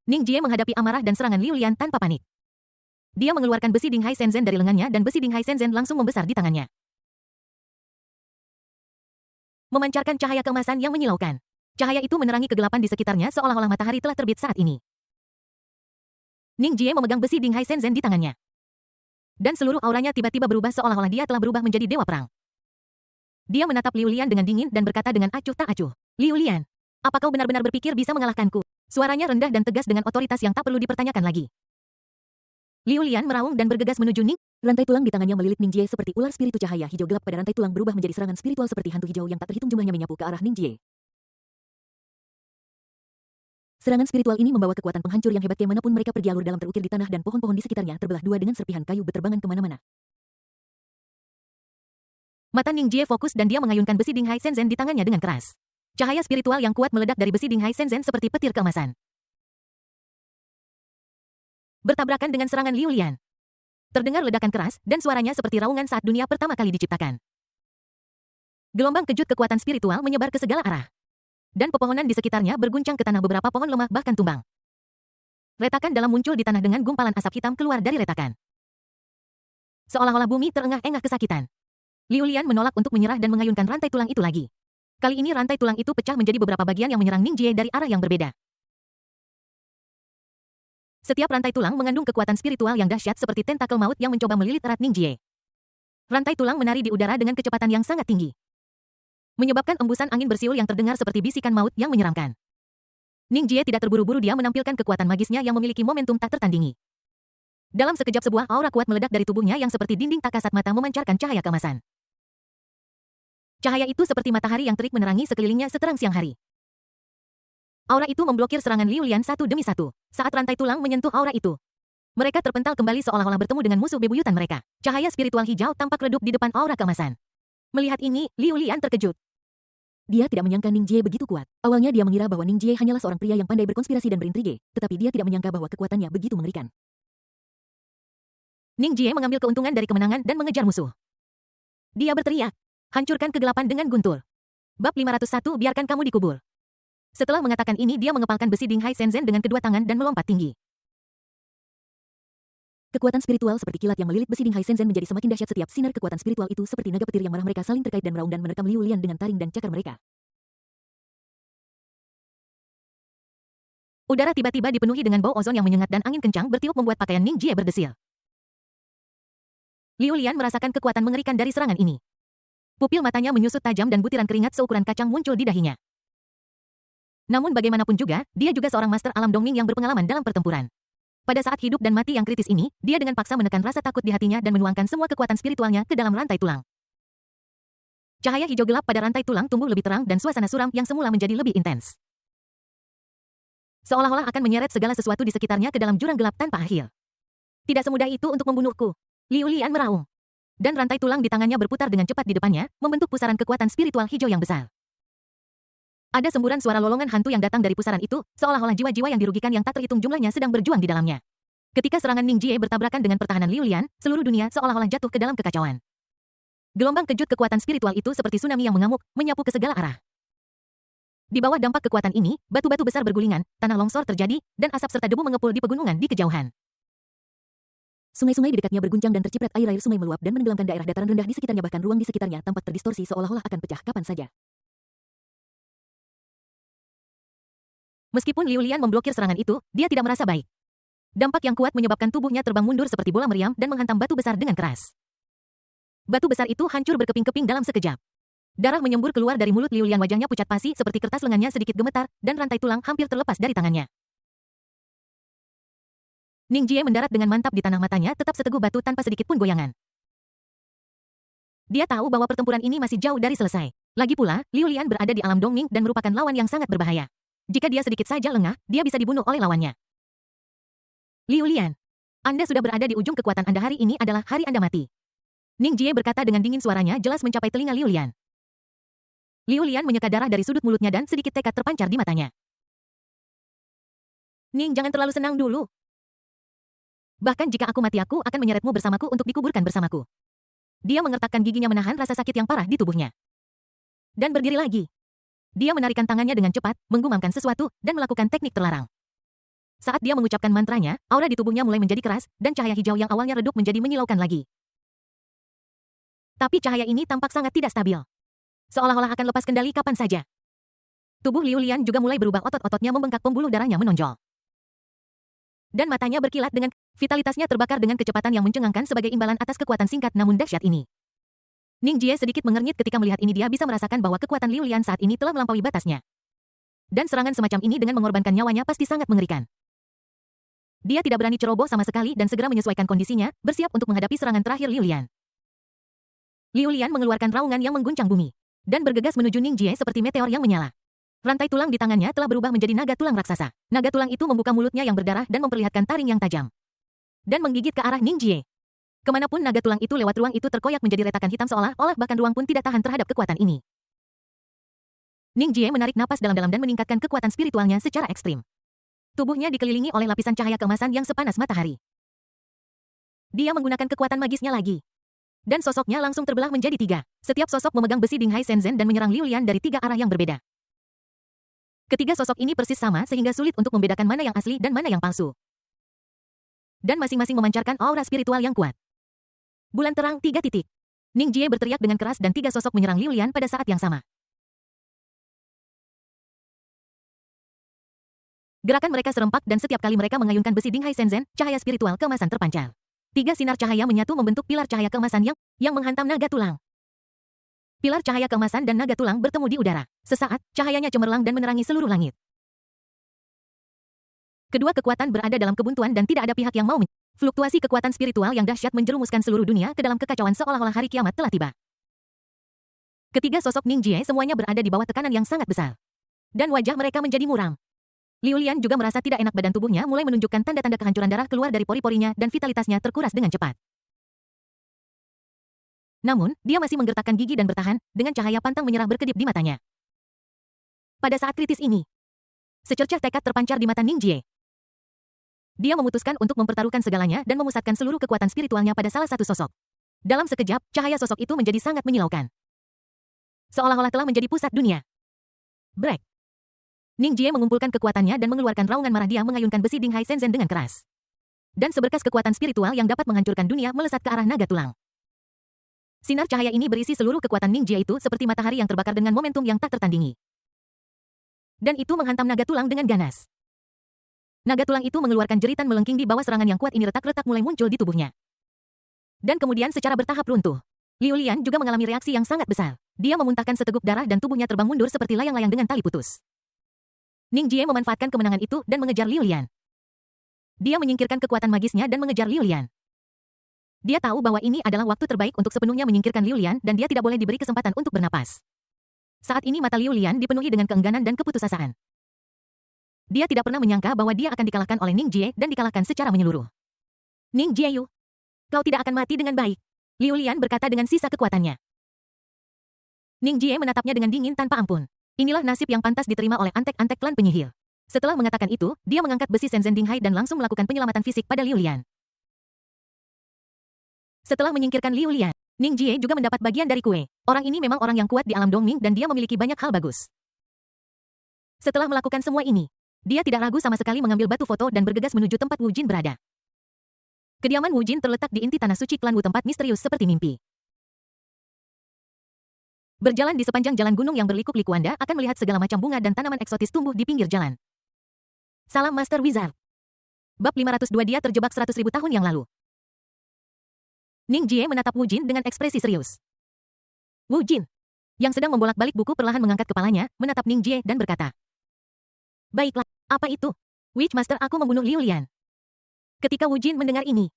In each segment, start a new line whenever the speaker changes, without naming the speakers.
Ning Jie menghadapi amarah dan serangan Liu Lian tanpa panik. Dia mengeluarkan besi Dinghai Shenzhen dari lengannya dan besi Dinghai Shenzhen langsung membesar di tangannya, memancarkan cahaya keemasan yang menyilaukan. Cahaya itu menerangi kegelapan di sekitarnya seolah-olah matahari telah terbit saat ini. Ning Jie memegang besi Dinghai Shenzhen di tangannya, dan seluruh auranya tiba-tiba berubah seolah-olah dia telah berubah menjadi dewa perang. Dia menatap Liu Lian dengan dingin dan berkata dengan acuh tak acuh, "Liu Lian, apa kau benar-benar berpikir bisa mengalahkanku?" Suaranya rendah dan tegas dengan otoritas yang tak perlu dipertanyakan lagi. Liu Lian meraung dan bergegas menuju Ning.
Rantai tulang di tangannya melilit Ning Jie seperti ular spiritu. Cahaya hijau gelap pada rantai tulang berubah menjadi serangan spiritual seperti hantu hijau yang tak terhitung jumlahnya menyapu ke arah Ning Jie. Serangan spiritual ini membawa kekuatan penghancur yang hebat kemanapun mereka pergi. Alur dalam terukir di tanah dan pohon-pohon di sekitarnya terbelah dua dengan serpihan kayu berterbangan kemana-mana.
Mata Ning Jie fokus dan dia mengayunkan besi Dinghai Shenzhen di tangannya dengan keras. Cahaya spiritual yang kuat meledak dari besi Dinghai Shenzhen seperti petir keemasan, bertabrakan dengan serangan Liu Lian. Terdengar ledakan keras dan suaranya seperti raungan saat dunia pertama kali diciptakan. Gelombang kejut kekuatan spiritual menyebar ke segala arah, dan pepohonan di sekitarnya berguncang ke tanah. Beberapa pohon lemah bahkan tumbang. Retakan dalam muncul di tanah dengan gumpalan asap hitam keluar dari retakan, seolah-olah bumi terengah-engah kesakitan. Liu Lian menolak untuk menyerah dan mengayunkan rantai tulang itu lagi. Kali ini rantai tulang itu pecah menjadi beberapa bagian yang menyerang Ning Jie dari arah yang berbeda. Setiap rantai tulang mengandung kekuatan spiritual yang dahsyat seperti tentakel maut yang mencoba melilit erat Ning Jie. Rantai tulang menari di udara dengan kecepatan yang sangat tinggi, menyebabkan embusan angin bersiul yang terdengar seperti bisikan maut yang menyeramkan. Ning Jie tidak terburu-buru, dia menampilkan kekuatan magisnya yang memiliki momentum tak tertandingi. Dalam sekejap sebuah aura kuat meledak dari tubuhnya yang seperti dinding tak kasat mata memancarkan cahaya keemasan. Cahaya itu seperti matahari yang terik menerangi sekelilingnya seterang siang hari. Aura itu memblokir serangan Liu Lian satu demi satu. Saat rantai tulang menyentuh aura itu, mereka terpental kembali seolah-olah bertemu dengan musuh bebuyutan mereka. Cahaya spiritual hijau tampak redup di depan aura keemasan. Melihat ini, Liu Lian terkejut.
Dia tidak menyangka Ning Jie begitu kuat. Awalnya dia mengira bahwa Ning Jie hanyalah seorang pria yang pandai berkonspirasi dan berintrige, tetapi dia tidak menyangka bahwa kekuatannya begitu mengerikan.
Ning Jie mengambil keuntungan dari kemenangan dan mengejar musuh. Dia berteriak, "Hancurkan kegelapan dengan guntur." Bab 501, biarkan kamu dikubur. Setelah mengatakan ini, dia mengepalkan besi Dinghai Shenzhen dengan kedua tangan dan melompat tinggi.
Kekuatan spiritual seperti kilat yang melilit besi Dinghai Shenzhen menjadi semakin dahsyat. Setiap sinar kekuatan spiritual itu seperti naga petir yang marah. Mereka saling terkait dan meraung dan menerkam Liu Lian dengan taring dan cakar mereka.
Udara tiba-tiba dipenuhi dengan bau ozon yang menyengat dan angin kencang bertiup membuat pakaian Ning Jie berdesil. Liu Lian merasakan kekuatan mengerikan dari serangan ini. Pupil matanya menyusut tajam dan butiran keringat seukuran kacang muncul di dahinya. Namun bagaimanapun juga, dia juga seorang master alam Dongming yang berpengalaman dalam pertempuran. Pada saat hidup dan mati yang kritis ini, dia dengan paksa menekan rasa takut di hatinya dan menuangkan semua kekuatan spiritualnya ke dalam rantai tulang. Cahaya hijau gelap pada rantai tulang tumbuh lebih terang dan suasana suram yang semula menjadi lebih intens, seolah-olah akan menyeret segala sesuatu di sekitarnya ke dalam jurang gelap tanpa akhir. Tidak semudah itu untuk membunuhku, Liu Lian meraung. Dan rantai tulang di tangannya berputar dengan cepat di depannya, membentuk pusaran kekuatan spiritual hijau yang besar. Ada semburan suara lolongan hantu yang datang dari pusaran itu, seolah-olah jiwa-jiwa yang dirugikan yang tak terhitung jumlahnya sedang berjuang di dalamnya. Ketika serangan Ning Jie bertabrakan dengan pertahanan Liu Lian, seluruh dunia seolah-olah jatuh ke dalam kekacauan. Gelombang kejut kekuatan spiritual itu seperti tsunami yang mengamuk, menyapu ke segala arah. Di bawah dampak kekuatan ini, batu-batu besar bergulingan, tanah longsor terjadi, dan asap serta debu mengepul di pegunungan di kejauhan.
Sungai-sungai di dekatnya berguncang dan terciprat air sungai meluap dan menenggelamkan daerah dataran rendah di sekitarnya. Bahkan ruang di sekitarnya tampak terdistorsi seolah-olah akan pecah kapan saja.
Meskipun Liu Lian memblokir serangan itu, dia tidak merasa baik. Dampak yang kuat menyebabkan tubuhnya terbang mundur seperti bola meriam dan menghantam batu besar dengan keras. Batu besar itu hancur berkeping-keping dalam sekejap. Darah menyembur keluar dari mulut Liu Lian, wajahnya pucat pasi seperti kertas, lengannya sedikit gemetar, dan rantai tulang hampir terlepas dari tangannya. Ning Jie mendarat dengan mantap di tanah, matanya tetap seteguh batu tanpa sedikit pun goyangan. Dia tahu bahwa pertempuran ini masih jauh dari selesai. Lagi pula, Liu Lian berada di alam Dongming dan merupakan lawan yang sangat berbahaya. Jika dia sedikit saja lengah, dia bisa dibunuh oleh lawannya. Liu Lian, Anda sudah berada di ujung kekuatan Anda. Hari ini adalah hari Anda mati. Ning Jie berkata dengan dingin, suaranya jelas mencapai telinga Liu Lian. Liu Lian menyeka darah dari sudut mulutnya dan sedikit tekad terpancar di matanya. Ning, jangan terlalu senang dulu. Bahkan jika aku mati, aku akan menyeretmu bersamaku untuk dikuburkan bersamaku. Dia mengertakkan giginya menahan rasa sakit yang parah di tubuhnya. Dan berdiri lagi. Dia menarikan tangannya dengan cepat, menggumamkan sesuatu, dan melakukan teknik terlarang. Saat dia mengucapkan mantranya, aura di tubuhnya mulai menjadi keras, dan cahaya hijau yang awalnya redup menjadi menyilaukan lagi. Tapi cahaya ini tampak sangat tidak stabil. Seolah-olah akan lepas kendali kapan saja. Tubuh Liu Lian juga mulai berubah, otot-ototnya membengkak, pembuluh darahnya menonjol. Dan matanya berkilat dengan vitalitasnya terbakar dengan kecepatan yang mencengangkan sebagai imbalan atas kekuatan singkat namun dahsyat ini. Ning Jie sedikit mengernyit ketika melihat ini. Dia bisa merasakan bahwa kekuatan Liu Lian saat ini telah melampaui batasnya. Dan serangan semacam ini dengan mengorbankan nyawanya pasti sangat mengerikan. Dia tidak berani ceroboh sama sekali dan segera menyesuaikan kondisinya, bersiap untuk menghadapi serangan terakhir Liu Lian. Liu Lian mengeluarkan raungan yang mengguncang bumi dan bergegas menuju Ning Jie seperti meteor yang menyala. Rantai tulang di tangannya telah berubah menjadi naga tulang raksasa. Naga tulang itu membuka mulutnya yang berdarah dan memperlihatkan taring yang tajam. Dan menggigit ke arah Ning Jie. Kemanapun naga tulang itu lewat, ruang itu terkoyak menjadi retakan hitam seolah-olah bahkan ruang pun tidak tahan terhadap kekuatan ini. Ning Jie menarik napas dalam-dalam dan meningkatkan kekuatan spiritualnya secara ekstrim. Tubuhnya dikelilingi oleh lapisan cahaya keemasan yang sepanas matahari. Dia menggunakan kekuatan magisnya lagi. Dan sosoknya langsung terbelah menjadi 3. Setiap sosok memegang besi Dinghai Shenzhen dan menyerang Liu Lian dari 3 arah yang berbeda. Ketiga sosok ini persis sama sehingga sulit untuk membedakan mana yang asli dan mana yang palsu. Dan masing-masing memancarkan aura spiritual yang kuat. Bulan terang 3 titik. Ning Jie berteriak dengan keras dan 3 sosok menyerang Liu Lian pada saat yang sama. Gerakan mereka serempak dan setiap kali mereka mengayunkan besi Dinghai Shenzhen, cahaya spiritual keemasan terpancar. 3 sinar cahaya menyatu membentuk pilar cahaya keemasan yang menghantam naga tulang. Pilar cahaya keemasan dan naga tulang bertemu di udara. Sesaat, cahayanya cemerlang dan menerangi seluruh langit. Kedua kekuatan berada dalam kebuntuan dan tidak ada pihak yang mau fluktuasi kekuatan spiritual yang dahsyat menjerumuskan seluruh dunia ke dalam kekacauan seolah-olah hari kiamat telah tiba. Ketiga sosok Ning Jie semuanya berada di bawah tekanan yang sangat besar. Dan wajah mereka menjadi muram. Liu Lian juga merasa tidak enak, badan tubuhnya mulai menunjukkan tanda-tanda kehancuran, darah keluar dari pori-porinya dan vitalitasnya terkuras dengan cepat. Namun, dia masih menggertakkan gigi dan bertahan, dengan cahaya pantang menyerah berkedip di matanya. Pada saat kritis ini, secercah tekad terpancar di mata Ning Jie. Dia memutuskan untuk mempertaruhkan segalanya dan memusatkan seluruh kekuatan spiritualnya pada salah satu sosok. Dalam sekejap, cahaya sosok itu menjadi sangat menyilaukan. Seolah-olah telah menjadi pusat dunia. Break. Ning Jie mengumpulkan kekuatannya dan mengeluarkan raungan marah. Dia mengayunkan besi Dinghai Shenzhen dengan keras. Dan seberkas kekuatan spiritual yang dapat menghancurkan dunia melesat ke arah naga tulang. Sinar cahaya ini berisi seluruh kekuatan Ning Jie itu seperti matahari yang terbakar dengan momentum yang tak tertandingi. Dan itu menghantam naga tulang dengan ganas. Naga tulang itu mengeluarkan jeritan melengking di bawah serangan yang kuat ini. Retak-retak mulai muncul di tubuhnya. Dan kemudian secara bertahap runtuh. Liu Lian juga mengalami reaksi yang sangat besar. Dia memuntahkan seteguk darah dan tubuhnya terbang mundur seperti layang-layang dengan tali putus. Ning Jie memanfaatkan kemenangan itu dan mengejar Liu Lian. Dia menyingkirkan kekuatan magisnya dan mengejar Liu Lian. Dia tahu bahwa ini adalah waktu terbaik untuk sepenuhnya menyingkirkan Liu Lian dan dia tidak boleh diberi kesempatan untuk bernapas. Saat ini mata Liu Lian dipenuhi dengan keengganan dan keputusasaan. Dia tidak pernah menyangka bahwa dia akan dikalahkan oleh Ning Jie dan dikalahkan secara menyeluruh. Ning Jie Yu, kau tidak akan mati dengan baik, Liu Lian berkata dengan sisa kekuatannya. Ning Jie menatapnya dengan dingin tanpa ampun. Inilah nasib yang pantas diterima oleh antek-antek klan penyihir. Setelah mengatakan itu, dia mengangkat besi Shenzhen Dinghai dan langsung melakukan penyelamatan fisik pada Liu Lian. Setelah menyingkirkan Liu Lian, Ning Jie juga mendapat bagian dari kue. Orang ini memang orang yang kuat di alam Dongming dan dia memiliki banyak hal bagus. Setelah melakukan semua ini, dia tidak ragu sama sekali mengambil batu foto dan bergegas menuju tempat Wu Jin berada. Kediaman Wu Jin terletak di inti tanah suci klan Wu, tempat misterius seperti mimpi. Berjalan di sepanjang jalan gunung yang berliku-liku, Anda akan melihat segala macam bunga dan tanaman eksotis tumbuh di pinggir jalan. Salam Master Wizard. Bab 502. Dia terjebak 100.000 tahun yang lalu. Ning Jie menatap Wu Jin dengan ekspresi serius. Wu Jin, yang sedang membolak-balik buku, perlahan mengangkat kepalanya, menatap Ning Jie dan berkata, "Baiklah, apa itu? Witch Master, aku membunuh Liu Lian." Ketika Wu Jin mendengar ini,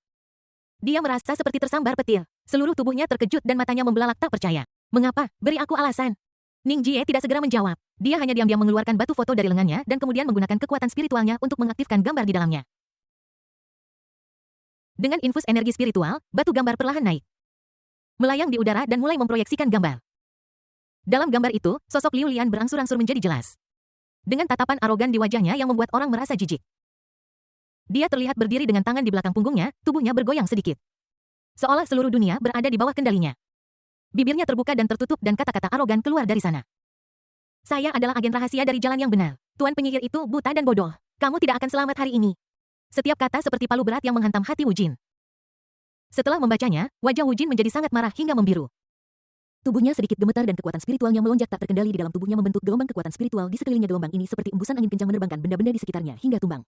dia merasa seperti tersambar petir. Seluruh tubuhnya terkejut dan matanya membelalak tak percaya. Mengapa? Beri aku alasan. Ning Jie tidak segera menjawab. Dia hanya diam-diam mengeluarkan batu foto dari lengannya dan kemudian menggunakan kekuatan spiritualnya untuk mengaktifkan gambar di dalamnya. Dengan infus energi spiritual, batu gambar perlahan naik, melayang di udara dan mulai memproyeksikan gambar. Dalam gambar itu, sosok Liu Lian berangsur-angsur menjadi jelas. Dengan tatapan arogan di wajahnya yang membuat orang merasa jijik. Dia terlihat berdiri dengan tangan di belakang punggungnya, tubuhnya bergoyang sedikit. Seolah seluruh dunia berada di bawah kendalinya. Bibirnya terbuka dan tertutup dan kata-kata arogan keluar dari sana. "Saya adalah agen rahasia dari jalan yang benar. Tuan penyihir itu buta dan bodoh. Kamu tidak akan selamat hari ini." Setiap kata seperti palu berat yang menghantam hati Wu Jin. Setelah membacanya, wajah Wu Jin menjadi sangat marah hingga membiru.
Tubuhnya sedikit gemetar dan kekuatan spiritualnya melonjak tak terkendali di dalam tubuhnya membentuk gelombang kekuatan spiritual di sekelilingnya. Gelombang ini seperti embusan angin kencang menerbangkan benda-benda di sekitarnya hingga tumbang.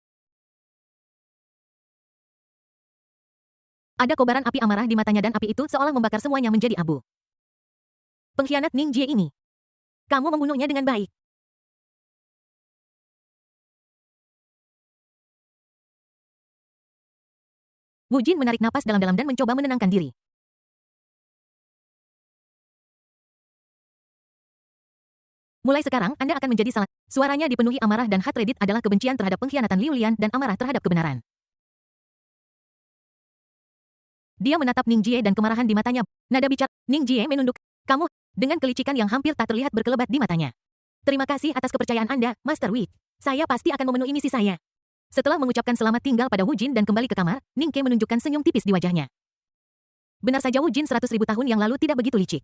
Ada kobaran api amarah di matanya dan api itu seolah membakar semuanya menjadi abu. Pengkhianat Ning Jie ini. Kamu membunuhnya dengan baik. Wu Jin menarik napas dalam-dalam dan mencoba menenangkan diri. Mulai sekarang, Anda akan menjadi salah. Suaranya dipenuhi amarah dan hatred adalah kebencian terhadap pengkhianatan Liu Lian dan amarah terhadap kebenaran. Dia menatap Ning Jie dan kemarahan di matanya. Nada bicara, Ning Jie menunduk. Kamu, dengan kelicikan yang hampir tak terlihat berkelebat di matanya. Terima kasih atas kepercayaan Anda, Master Wei. Saya pasti akan memenuhi misi saya. Setelah mengucapkan selamat tinggal pada Wu Jin dan kembali ke kamar, Ning Ke menunjukkan senyum tipis di wajahnya. Benar saja Wu Jin 100.000 tahun yang lalu tidak begitu licik.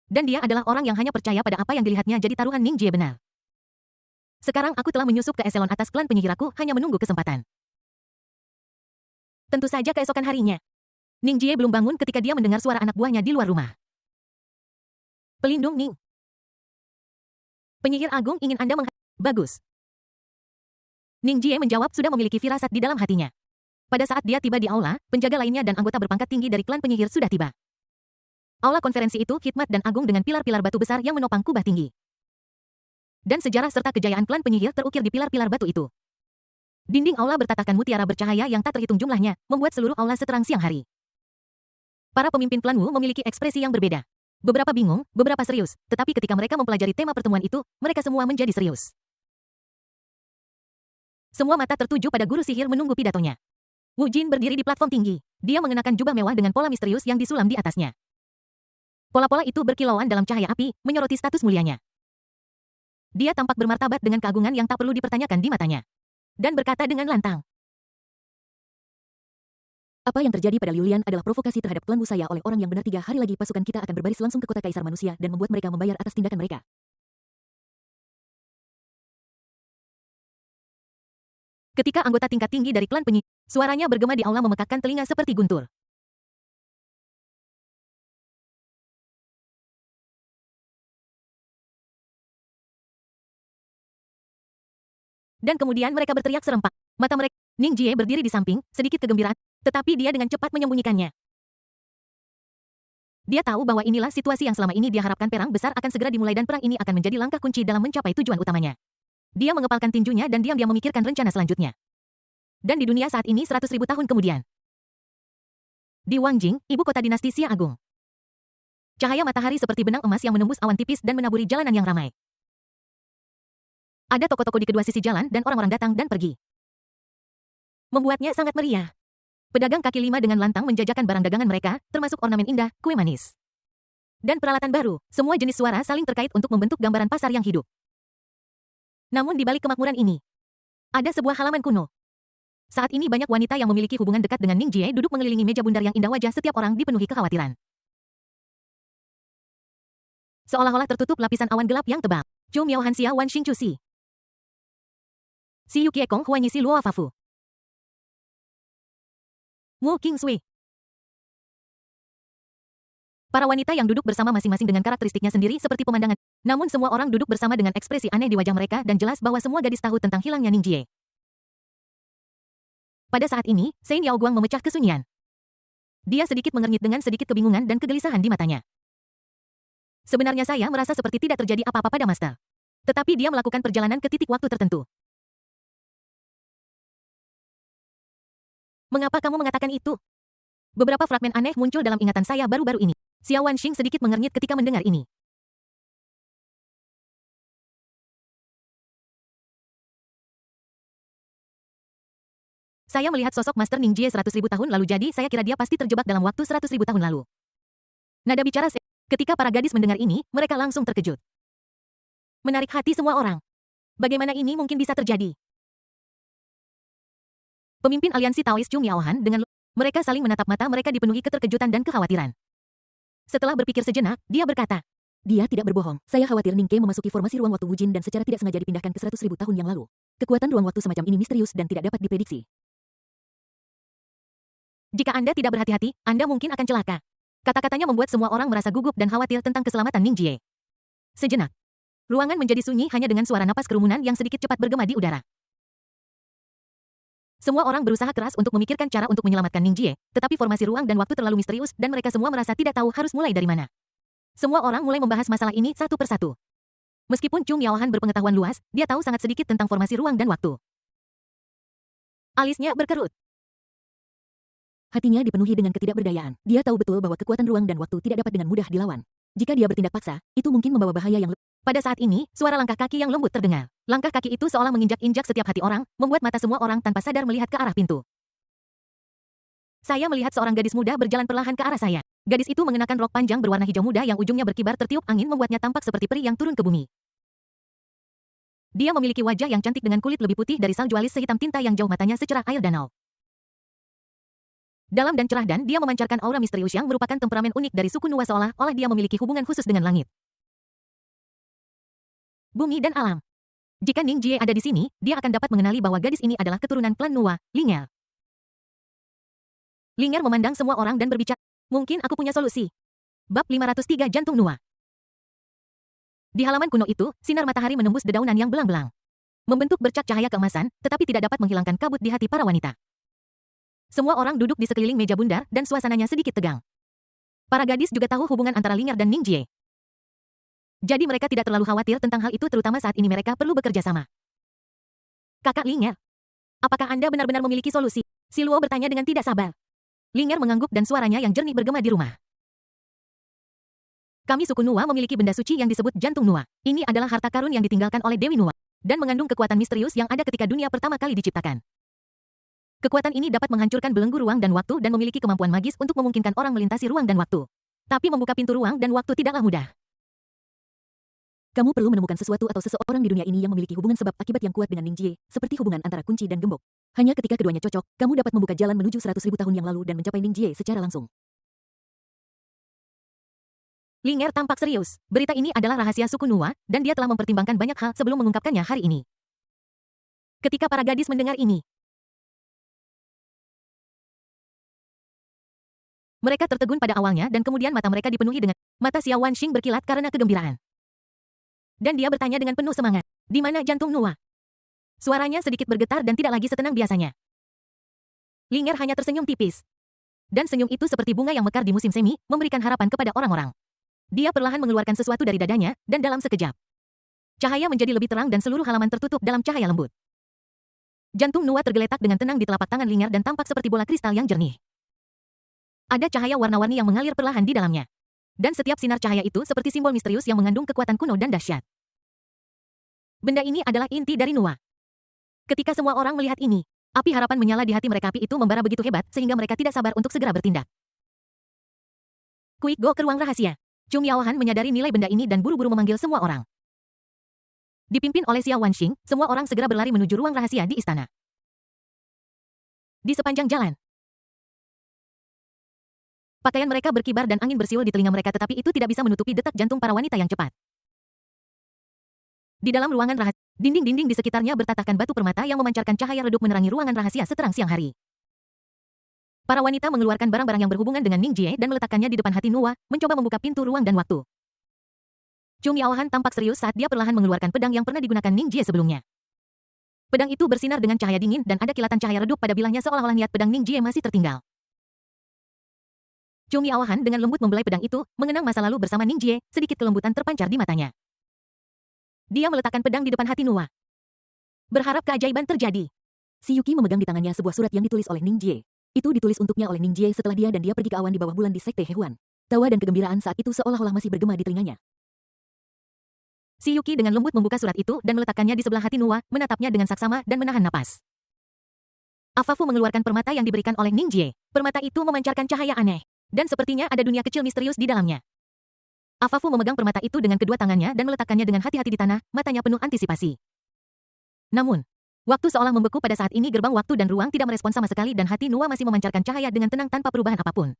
Dan dia adalah orang yang hanya percaya pada apa yang dilihatnya jadi taruhan Ning Jie benar. Sekarang aku telah menyusup ke eselon atas klan penyihir aku hanya menunggu kesempatan. Tentu saja keesokan harinya. Ning Jie belum bangun ketika dia mendengar suara anak buahnya di luar rumah. Pelindung Ning. Penyihir agung ingin Anda Bagus. Ning Jie menjawab sudah memiliki firasat di dalam hatinya. Pada saat dia tiba di aula, penjaga lainnya dan anggota berpangkat tinggi dari klan penyihir sudah tiba. Aula konferensi itu khidmat dan agung dengan pilar-pilar batu besar yang menopang kubah tinggi. Dan sejarah serta kejayaan klan penyihir terukir di pilar-pilar batu itu. Dinding aula bertatakan mutiara bercahaya yang tak terhitung jumlahnya, membuat seluruh aula seterang siang hari. Para pemimpin klan Wu memiliki ekspresi yang berbeda. Beberapa bingung, beberapa serius, tetapi ketika mereka mempelajari tema pertemuan itu, mereka semua menjadi serius. Semua mata tertuju pada guru sihir menunggu pidatonya. Wu Jin berdiri di platform tinggi. Dia mengenakan jubah mewah dengan pola misterius yang disulam di atasnya. Pola-pola itu berkilauan dalam cahaya api, menyoroti status mulianya. Dia tampak bermartabat dengan keagungan yang tak perlu dipertanyakan di matanya. Dan berkata dengan lantang.
Apa yang terjadi pada Liu Lian adalah provokasi terhadap klan Wu saya oleh orang yang benar. 3 hari lagi pasukan kita akan berbaris langsung ke kota Kaisar Manusia dan membuat mereka membayar atas tindakan mereka.
Ketika anggota tingkat tinggi dari klan penyihir, suaranya bergema di aula memekakkan telinga seperti guntur. Dan kemudian mereka berteriak serempak. Mata mereka, Ning Jie berdiri di samping, sedikit kegembiraan, tetapi dia dengan cepat menyembunyikannya. Dia tahu bahwa inilah situasi yang selama ini dia harapkan. Perang besar akan segera dimulai dan perang ini akan menjadi langkah kunci dalam mencapai tujuan utamanya. Dia mengepalkan tinjunya dan diam-diam memikirkan rencana selanjutnya. Dan di dunia saat ini 100.000 tahun kemudian. Di Wangjing, ibu kota dinasti Xia Agung. Cahaya matahari seperti benang emas yang menembus awan tipis dan menaburi jalanan yang ramai. Ada toko-toko di kedua sisi jalan dan orang-orang datang dan pergi. Membuatnya sangat meriah. Pedagang kaki lima dengan lantang menjajakan barang dagangan mereka, termasuk ornamen indah, kue manis, dan peralatan baru. Semua jenis suara saling terkait untuk membentuk gambaran pasar yang hidup. Namun di balik kemakmuran ini, ada sebuah halaman kuno. Saat ini banyak wanita yang memiliki hubungan dekat dengan Ning Jie duduk mengelilingi meja bundar yang indah. Wajah setiap orang dipenuhi kekhawatiran. Seolah-olah tertutup lapisan awan gelap yang tebal. Zhou Miao Hanxia Wan Xing Chu Si. Si Yu Kie Kong Huanyi Si Luo Fafu. Wu King Sui. Para wanita yang duduk bersama masing-masing dengan karakteristiknya sendiri seperti pemandangan. Namun semua orang duduk bersama dengan ekspresi aneh di wajah mereka dan jelas bahwa semua gadis tahu tentang hilangnya Ning Jie. Pada saat ini, Sein Yao Guang memecah kesunyian. Dia sedikit mengernyit dengan sedikit kebingungan dan kegelisahan di matanya. Sebenarnya saya merasa seperti tidak terjadi apa-apa pada Master. Tetapi dia melakukan perjalanan ke titik waktu tertentu. Mengapa kamu mengatakan itu? Beberapa fragmen aneh muncul dalam ingatan saya baru-baru ini. Xia Wanxing sedikit mengernyit ketika mendengar ini. Saya melihat sosok Master Ning Jie 100.000 tahun lalu, jadi saya kira dia pasti terjebak dalam waktu 100.000 tahun lalu. Nada bicara ketika para gadis mendengar ini, mereka langsung terkejut. Menarik hati semua orang. Bagaimana ini mungkin bisa terjadi? Pemimpin aliansi Taois Zhu Miaohan dengan mereka saling menatap, mata mereka dipenuhi keterkejutan dan kekhawatiran. Setelah berpikir sejenak, dia berkata,
dia tidak berbohong. Saya khawatir Ning Ke memasuki formasi ruang waktu Wu Jin dan secara tidak sengaja dipindahkan ke 100.000 tahun yang lalu. Kekuatan ruang waktu semacam ini misterius dan tidak dapat diprediksi.
Jika Anda tidak berhati-hati, Anda mungkin akan celaka. Kata-katanya membuat semua orang merasa gugup dan khawatir tentang keselamatan Ning Jie. Sejenak, ruangan menjadi sunyi hanya dengan suara napas kerumunan yang sedikit cepat bergema di udara. Semua orang berusaha keras untuk memikirkan cara untuk menyelamatkan Ning Jie, tetapi formasi ruang dan waktu terlalu misterius dan mereka semua merasa tidak tahu harus mulai dari mana. Semua orang mulai membahas masalah ini satu persatu. Meskipun Chung Yaohan berpengetahuan luas, dia tahu sangat sedikit tentang formasi ruang dan waktu. Alisnya berkerut.
Hatinya dipenuhi dengan ketidakberdayaan. Dia tahu betul bahwa kekuatan ruang dan waktu tidak dapat dengan mudah dilawan. Jika dia bertindak paksa, itu mungkin membawa bahaya yang lebih.
Pada saat ini, suara langkah kaki yang lembut terdengar. Langkah kaki itu seolah menginjak-injak setiap hati orang, membuat mata semua orang tanpa sadar melihat ke arah pintu. Saya melihat seorang gadis muda berjalan perlahan ke arah saya. Gadis itu mengenakan rok panjang berwarna hijau muda yang ujungnya berkibar tertiup angin membuatnya tampak seperti peri yang turun ke bumi. Dia memiliki wajah yang cantik dengan kulit lebih putih dari salju alis sehitam tinta yang jauh matanya secerah air danau. Dalam dan cerah dan dia memancarkan aura misterius yang merupakan temperamen unik dari suku Nuwa seolah-olah dia memiliki hubungan khusus dengan langit, bumi dan alam. Jika Ning Jie ada di sini, dia akan dapat mengenali bahwa gadis ini adalah keturunan klan Nuwa, Linger. Linger memandang semua orang dan berbicara, mungkin aku punya solusi. Bab 503 Jantung Nuwa. Di halaman kuno itu, sinar matahari menembus dedaunan yang belang-belang, membentuk bercak cahaya keemasan, tetapi tidak dapat menghilangkan kabut di hati para wanita. Semua orang duduk di sekeliling meja bundar dan suasananya sedikit tegang. Para gadis juga tahu hubungan antara Linger dan Ning Jie. Jadi mereka tidak terlalu khawatir tentang hal itu terutama saat ini mereka perlu bekerja sama. Kakak Linger, apakah Anda benar-benar memiliki solusi? Si Luo bertanya dengan tidak sabar. Linger mengangguk dan suaranya yang jernih bergema di rumah. Kami suku Nuwa memiliki benda suci yang disebut Jantung Nuwa. Ini adalah harta karun yang ditinggalkan oleh Dewi Nuwa dan mengandung kekuatan misterius yang ada ketika dunia pertama kali diciptakan. Kekuatan ini dapat menghancurkan belenggu ruang dan waktu dan memiliki kemampuan magis untuk memungkinkan orang melintasi ruang dan waktu. Tapi membuka pintu ruang dan waktu tidaklah mudah.
Kamu perlu menemukan sesuatu atau seseorang di dunia ini yang memiliki hubungan sebab akibat yang kuat dengan Ning Jie, seperti hubungan antara kunci dan gembok. Hanya ketika keduanya cocok, kamu dapat membuka jalan menuju 100.000 tahun yang lalu dan mencapai Ning Jie secara langsung.
Linger tampak serius. Berita ini adalah rahasia suku Nuwa, dan dia telah mempertimbangkan banyak hal sebelum mengungkapkannya hari ini. Ketika para gadis mendengar ini, mereka tertegun pada awalnya dan kemudian mata mereka dipenuhi dengan mata Xiao Wanxing berkilat karena kegembiraan. Dan dia bertanya dengan penuh semangat, di mana jantung Nuwa? Suaranya sedikit bergetar dan tidak lagi setenang biasanya. Linger hanya tersenyum tipis. Dan senyum itu seperti bunga yang mekar di musim semi, memberikan harapan kepada orang-orang. Dia perlahan mengeluarkan sesuatu dari dadanya, dan dalam sekejap, cahaya menjadi lebih terang dan seluruh halaman tertutup dalam cahaya lembut. Jantung Nuwa tergeletak dengan tenang di telapak tangan Linger dan tampak seperti bola kristal yang jernih. Ada cahaya warna-warni yang mengalir perlahan di dalamnya. Dan setiap sinar cahaya itu seperti simbol misterius yang mengandung kekuatan kuno dan dahsyat. Benda ini adalah inti dari Nuwa. Ketika semua orang melihat ini, api harapan menyala di hati mereka. Api itu membara begitu hebat sehingga mereka tidak sabar untuk segera bertindak. Quick go ke ruang rahasia. Chung Yaohan menyadari nilai benda ini dan buru-buru memanggil semua orang. Dipimpin oleh Xiao Wanxing, semua orang segera berlari menuju ruang rahasia di istana. Di sepanjang jalan, pakaian mereka berkibar dan angin bersiul di telinga mereka tetapi itu tidak bisa menutupi detak jantung para wanita yang cepat. Di dalam ruangan rahasia, dinding-dinding di sekitarnya bertatahkan batu permata yang memancarkan cahaya redup menerangi ruangan rahasia seterang siang hari. Para wanita mengeluarkan barang-barang yang berhubungan dengan Ning Jie dan meletakkannya di depan hati Nuwa, mencoba membuka pintu ruang dan waktu. Chung Yaohan tampak serius saat dia perlahan mengeluarkan pedang yang pernah digunakan Ning Jie sebelumnya. Pedang itu bersinar dengan cahaya dingin dan ada kilatan cahaya redup pada bilahnya seolah-olah niat pedang Ning Jie masih tertinggal. Chung Yaohan dengan lembut membelai pedang itu, mengenang masa lalu bersama Ning Jie, sedikit kelembutan terpancar di matanya. Dia meletakkan pedang di depan hati Nuwa, berharap keajaiban terjadi.
Si Yuki memegang di tangannya sebuah surat yang ditulis oleh Ning Jie. Itu ditulis untuknya oleh Ning Jie setelah dia dan dia pergi ke awan di bawah bulan di Sekte Hehuan. Tawa dan kegembiraan saat itu seolah-olah masih bergema di telinganya.
Si Yuki dengan lembut membuka surat itu dan meletakkannya di sebelah hati Nuwa, menatapnya dengan saksama dan menahan napas. Afafu mengeluarkan permata yang diberikan oleh Ning Jie. Permata itu memancarkan cahaya aneh. Dan sepertinya ada dunia kecil misterius di dalamnya. Afafu memegang permata itu dengan kedua tangannya dan meletakkannya dengan hati-hati di tanah, matanya penuh antisipasi. Namun, waktu seolah membeku pada saat ini gerbang waktu dan ruang tidak merespon sama sekali dan hati Nuwa masih memancarkan cahaya dengan tenang tanpa perubahan apapun.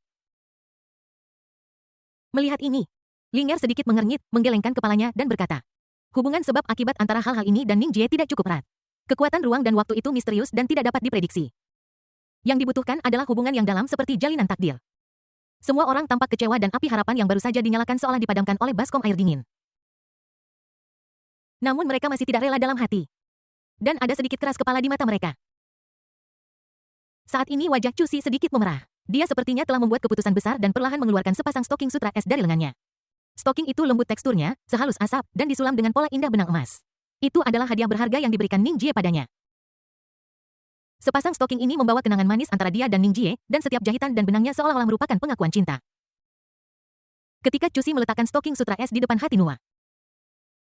Melihat ini, Linger sedikit mengernyit, menggelengkan kepalanya dan berkata, hubungan sebab akibat antara hal-hal ini dan Ning Jie tidak cukup erat. Kekuatan ruang dan waktu itu misterius dan tidak dapat diprediksi. Yang dibutuhkan adalah hubungan yang dalam seperti jalinan takdir. Semua orang tampak kecewa dan api harapan yang baru saja dinyalakan seolah dipadamkan oleh baskom air dingin. Namun mereka masih tidak rela dalam hati. Dan ada sedikit keras kepala di mata mereka. Saat ini wajah Cusi sedikit memerah. Dia sepertinya telah membuat keputusan besar dan perlahan mengeluarkan sepasang stoking sutra es dari lengannya. Stoking itu lembut teksturnya, sehalus asap, dan disulam dengan pola indah benang emas. Itu adalah hadiah berharga yang diberikan Ning Jie padanya. Sepasang stoking ini membawa kenangan manis antara dia dan Ning Jie, dan setiap jahitan dan benangnya seolah-olah merupakan pengakuan cinta. Ketika Cusi meletakkan stoking sutra es di depan hati Nuwa.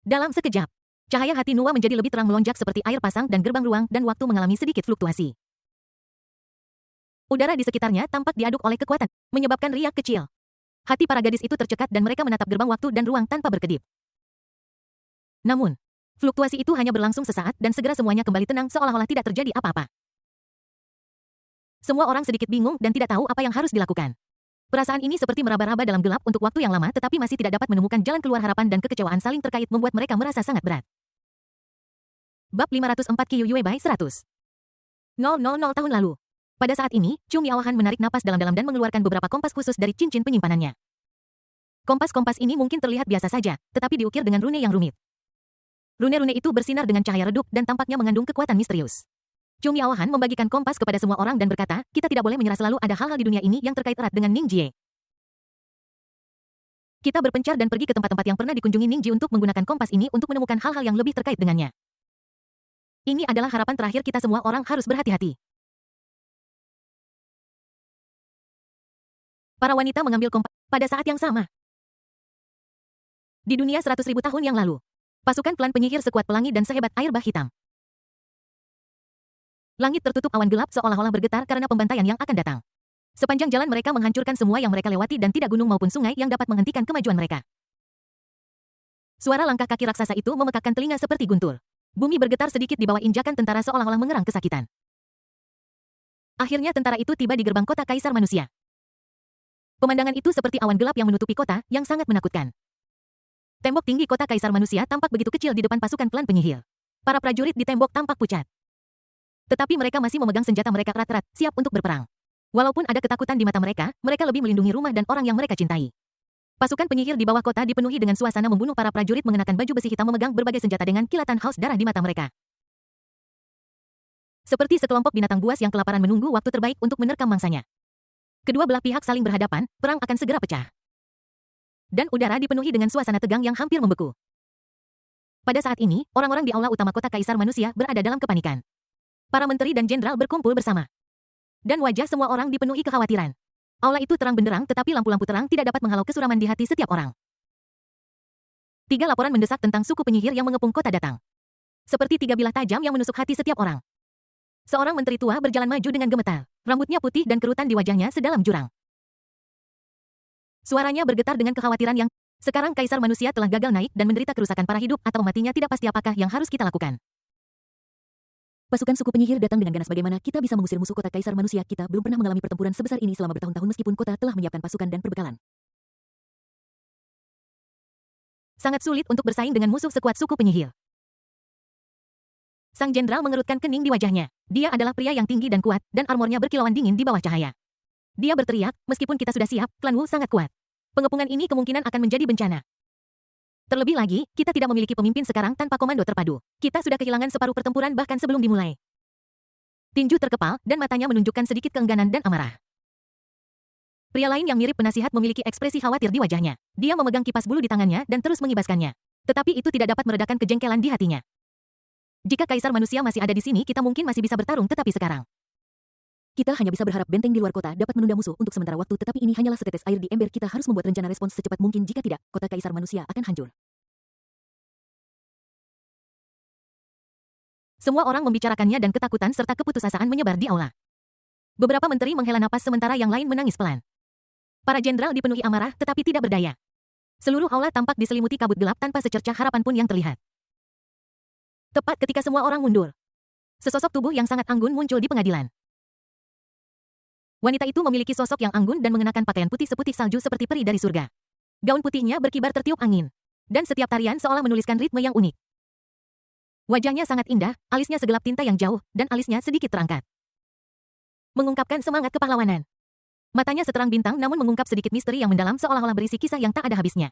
Dalam sekejap, cahaya hati Nuwa menjadi lebih terang melonjak seperti air pasang dan gerbang ruang dan waktu mengalami sedikit fluktuasi. Udara di sekitarnya tampak diaduk oleh kekuatan, menyebabkan riak kecil. Hati para gadis itu tercekat dan mereka menatap gerbang waktu dan ruang tanpa berkedip. Namun, fluktuasi itu hanya berlangsung sesaat dan segera semuanya kembali tenang seolah-olah tidak terjadi apa-apa. Semua orang sedikit bingung dan tidak tahu apa yang harus dilakukan. Perasaan ini seperti meraba-raba dalam gelap untuk waktu yang lama tetapi masih tidak dapat menemukan jalan keluar. Harapan dan kekecewaan saling terkait membuat mereka merasa sangat berat. Bab 504 Kyuyue by 100. 000 tahun lalu. Pada saat ini, Chung Yaohan menarik napas dalam-dalam dan mengeluarkan beberapa kompas khusus dari cincin penyimpanannya. Kompas-kompas ini mungkin terlihat biasa saja, tetapi diukir dengan rune yang rumit. Rune-rune itu bersinar dengan cahaya redup dan tampaknya mengandung kekuatan misterius. Chung Yaohan membagikan kompas kepada semua orang dan berkata, kita tidak boleh menyerah, selalu ada hal-hal di dunia ini yang terkait erat dengan Ning Jie. Kita berpencar dan pergi ke tempat-tempat yang pernah dikunjungi Ning Jie untuk menggunakan kompas ini untuk menemukan hal-hal yang lebih terkait dengannya. Ini adalah harapan terakhir kita, semua orang harus berhati-hati. Para wanita mengambil kompas pada saat yang sama. Di dunia 100.000 tahun yang lalu, pasukan klan penyihir sekuat pelangi dan sehebat air bah hitam. Langit tertutup awan gelap seolah-olah bergetar karena pembantaian yang akan datang. Sepanjang jalan mereka menghancurkan semua yang mereka lewati dan tidak gunung maupun sungai yang dapat menghentikan kemajuan mereka. Suara langkah kaki raksasa itu memekakkan telinga seperti guntur. Bumi bergetar sedikit di bawah injakan tentara seolah-olah mengerang kesakitan. Akhirnya tentara itu tiba di gerbang kota Kaisar Manusia. Pemandangan itu seperti awan gelap yang menutupi kota, yang sangat menakutkan. Tembok tinggi kota Kaisar Manusia tampak begitu kecil di depan pasukan klan penyihir. Para prajurit di tembok tampak pucat. Tetapi mereka masih memegang senjata mereka erat-erat, siap untuk berperang. Walaupun ada ketakutan di mata mereka, mereka lebih melindungi rumah dan orang yang mereka cintai. Pasukan penyihir di bawah kota dipenuhi dengan suasana membunuh. Para prajurit mengenakan baju besi hitam memegang berbagai senjata dengan kilatan haus darah di mata mereka. Seperti sekelompok binatang buas yang kelaparan menunggu waktu terbaik untuk menerkam mangsanya. Kedua belah pihak saling berhadapan, perang akan segera pecah. Dan udara dipenuhi dengan suasana tegang yang hampir membeku. Pada saat ini, orang-orang di aula utama kota Kaisar Manusia berada dalam kepanikan. Para menteri dan jenderal berkumpul bersama. Dan wajah semua orang dipenuhi kekhawatiran. Aula itu terang benderang tetapi lampu-lampu terang tidak dapat menghalau kesuraman di hati setiap orang. 3 laporan mendesak tentang suku penyihir yang mengepung kota datang. Seperti 3 bilah tajam yang menusuk hati setiap orang. Seorang menteri tua berjalan maju dengan gemetar. Rambutnya putih dan kerutan di wajahnya sedalam jurang. Suaranya bergetar dengan kekhawatiran yang, sekarang Kaisar Manusia telah gagal naik dan menderita kerusakan parah, hidup atau matinya tidak pasti. Apakah yang harus kita lakukan?
Pasukan suku penyihir datang dengan ganas. Bagaimana kita bisa mengusir musuh kota Kaisar Manusia? Kita belum pernah mengalami pertempuran sebesar ini selama bertahun-tahun meskipun kota telah menyiapkan pasukan dan perbekalan.
Sangat sulit untuk bersaing dengan musuh sekuat suku penyihir. Sang jenderal mengerutkan kening di wajahnya. Dia adalah pria yang tinggi dan kuat, dan armornya berkilauan dingin di bawah cahaya. Dia berteriak, meskipun kita sudah siap, klan Wu sangat kuat. Pengepungan ini kemungkinan akan menjadi bencana. Terlebih lagi, kita tidak memiliki pemimpin sekarang tanpa komando terpadu. Kita sudah kehilangan separuh pertempuran bahkan sebelum dimulai. Tinju terkepal, dan matanya menunjukkan sedikit keengganan dan amarah. Pria lain yang mirip penasihat memiliki ekspresi khawatir di wajahnya. Dia memegang kipas bulu di tangannya dan terus mengibaskannya. Tetapi itu tidak dapat meredakan kejengkelan di hatinya. Jika Kaisar Manusia masih ada di sini, kita mungkin masih bisa bertarung, tetapi sekarang
kita hanya bisa berharap benteng di luar kota dapat menunda musuh untuk sementara waktu, tetapi ini hanyalah setetes air di ember. Kita harus membuat rencana respons secepat mungkin. Jika tidak, kota Kaisar Manusia akan hancur.
Semua orang membicarakannya dan ketakutan serta keputusasaan menyebar di aula. Beberapa menteri menghela napas sementara yang lain menangis pelan. Para jenderal dipenuhi amarah tetapi tidak berdaya. Seluruh aula tampak diselimuti kabut gelap tanpa secercah harapan pun yang terlihat. Tepat ketika semua orang mundur, sesosok tubuh yang sangat anggun muncul di pengadilan. Wanita itu memiliki sosok yang anggun dan mengenakan pakaian putih seputih salju seperti peri dari surga. Gaun putihnya berkibar tertiup angin. Dan setiap tarian seolah menuliskan ritme yang unik. Wajahnya sangat indah, alisnya segelap tinta yang jauh, dan alisnya sedikit terangkat. Mengungkapkan semangat kepahlawanan. Matanya seterang bintang namun mengungkap sedikit misteri yang mendalam seolah-olah berisi kisah yang tak ada habisnya.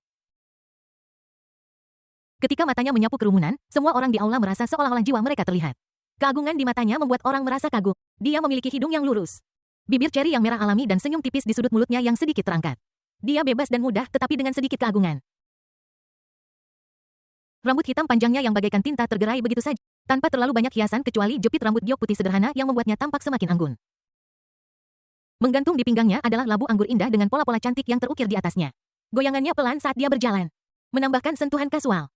Ketika matanya menyapu kerumunan, semua orang di aula merasa seolah-olah jiwa mereka terlihat. Keagungan di matanya membuat orang merasa kagum. Dia memiliki hidung yang lurus, bibir ceri yang merah alami dan senyum tipis di sudut mulutnya yang sedikit terangkat. Dia bebas dan mudah tetapi dengan sedikit keagungan. Rambut hitam panjangnya yang bagaikan tinta tergerai begitu saja, tanpa terlalu banyak hiasan kecuali jepit rambut giok putih sederhana yang membuatnya tampak semakin anggun. Menggantung di pinggangnya adalah labu anggur indah dengan pola-pola cantik yang terukir di atasnya. Goyangannya pelan saat dia berjalan, menambahkan sentuhan kasual.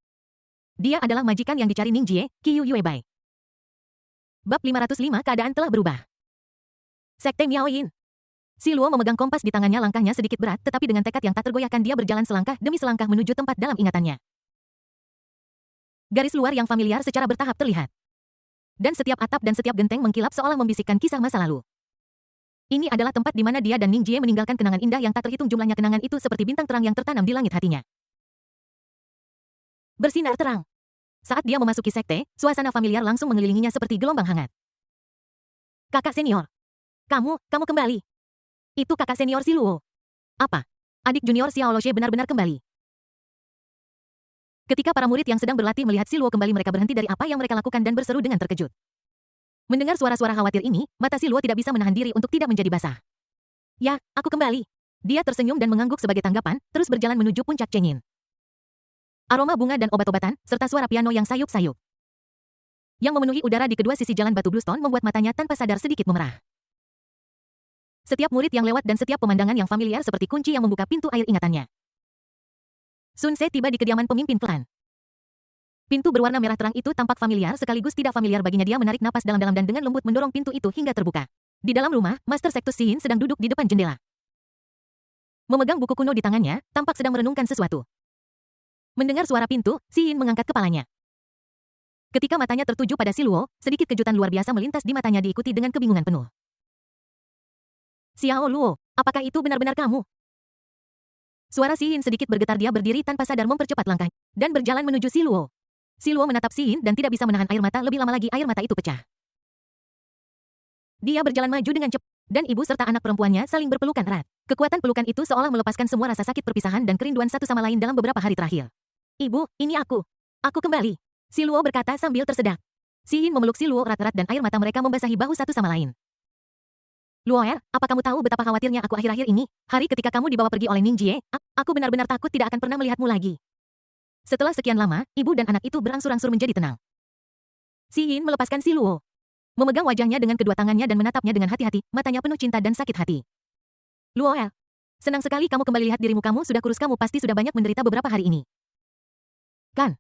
Dia adalah majikan yang dicari Ning Jie, Qiu Yuebai. Bab 505 keadaan telah berubah. Sekte Miao Yin. Si Luo memegang kompas di tangannya, langkahnya sedikit berat tetapi dengan tekad yang tak tergoyahkan dia berjalan selangkah demi selangkah menuju tempat dalam ingatannya. Garis luar yang familiar secara bertahap terlihat. Dan setiap atap dan setiap genteng mengkilap seolah membisikkan kisah masa lalu. Ini adalah tempat di mana dia dan Ning Jie meninggalkan kenangan indah yang tak terhitung jumlahnya. Kenangan itu seperti bintang terang yang tertanam di langit hatinya. Bersinar terang. Saat dia memasuki sekte, suasana familiar langsung mengelilinginya seperti gelombang hangat. Kakak senior. Kamu kembali. Itu kakak senior si Luo. Apa? Adik junior Xiao Luoxie benar-benar kembali. Ketika para murid yang sedang berlatih melihat si Luo kembali, mereka berhenti dari apa yang mereka lakukan dan berseru dengan terkejut. Mendengar suara-suara khawatir ini, mata si Luo tidak bisa menahan diri untuk tidak menjadi basah. Ya, aku kembali. Dia tersenyum dan mengangguk sebagai tanggapan, terus berjalan menuju puncak Chengyin. Aroma bunga dan obat-obatan, serta suara piano yang sayup-sayup yang memenuhi udara di kedua sisi jalan batu bluestone membuat matanya tanpa sadar sedikit memerah. Setiap murid yang lewat dan setiap pemandangan yang familiar seperti kunci yang membuka pintu air ingatannya. Sun Se tiba di kediaman pemimpin klan. Pintu berwarna merah terang itu tampak familiar sekaligus tidak familiar baginya. Dia menarik napas dalam-dalam dan dengan lembut mendorong pintu itu hingga terbuka. Di dalam rumah, Master Sektus Xiyin sedang duduk di depan jendela. Memegang buku kuno di tangannya, tampak sedang merenungkan sesuatu. Mendengar suara pintu, Xiyin mengangkat kepalanya. Ketika matanya tertuju pada si Luo, sedikit kejutan luar biasa melintas di matanya diikuti dengan kebingungan penuh. Xiao Luo, apakah itu benar-benar kamu? Suara Xiyin sedikit bergetar. Dia berdiri tanpa sadar mempercepat langkah dan berjalan menuju si Luo. Si Luo menatap Xiyin dan tidak bisa menahan air mata. Lebih lama lagi air mata itu pecah. Dia berjalan maju dengan cepat, dan ibu serta anak perempuannya saling berpelukan erat. Kekuatan pelukan itu seolah melepaskan semua rasa sakit perpisahan dan kerinduan satu sama lain dalam beberapa hari terakhir. Ibu, ini aku. Aku kembali. Si Luo berkata sambil tersedak. Xiyin memeluk si Luo erat-erat dan air mata mereka membasahi bahu satu sama lain. Luoer, apa kamu tahu betapa khawatirnya aku akhir-akhir ini? Hari ketika kamu dibawa pergi oleh Ning Jie, aku benar-benar takut tidak akan pernah melihatmu lagi. Setelah sekian lama, ibu dan anak itu berangsur-angsur menjadi tenang. Xiyin melepaskan si Luo. Memegang wajahnya dengan kedua tangannya dan menatapnya dengan hati-hati, matanya penuh cinta dan sakit hati. Luoer, senang sekali kamu kembali. Lihat dirimu, kamu sudah kurus, kamu pasti sudah banyak menderita beberapa hari ini. Kan?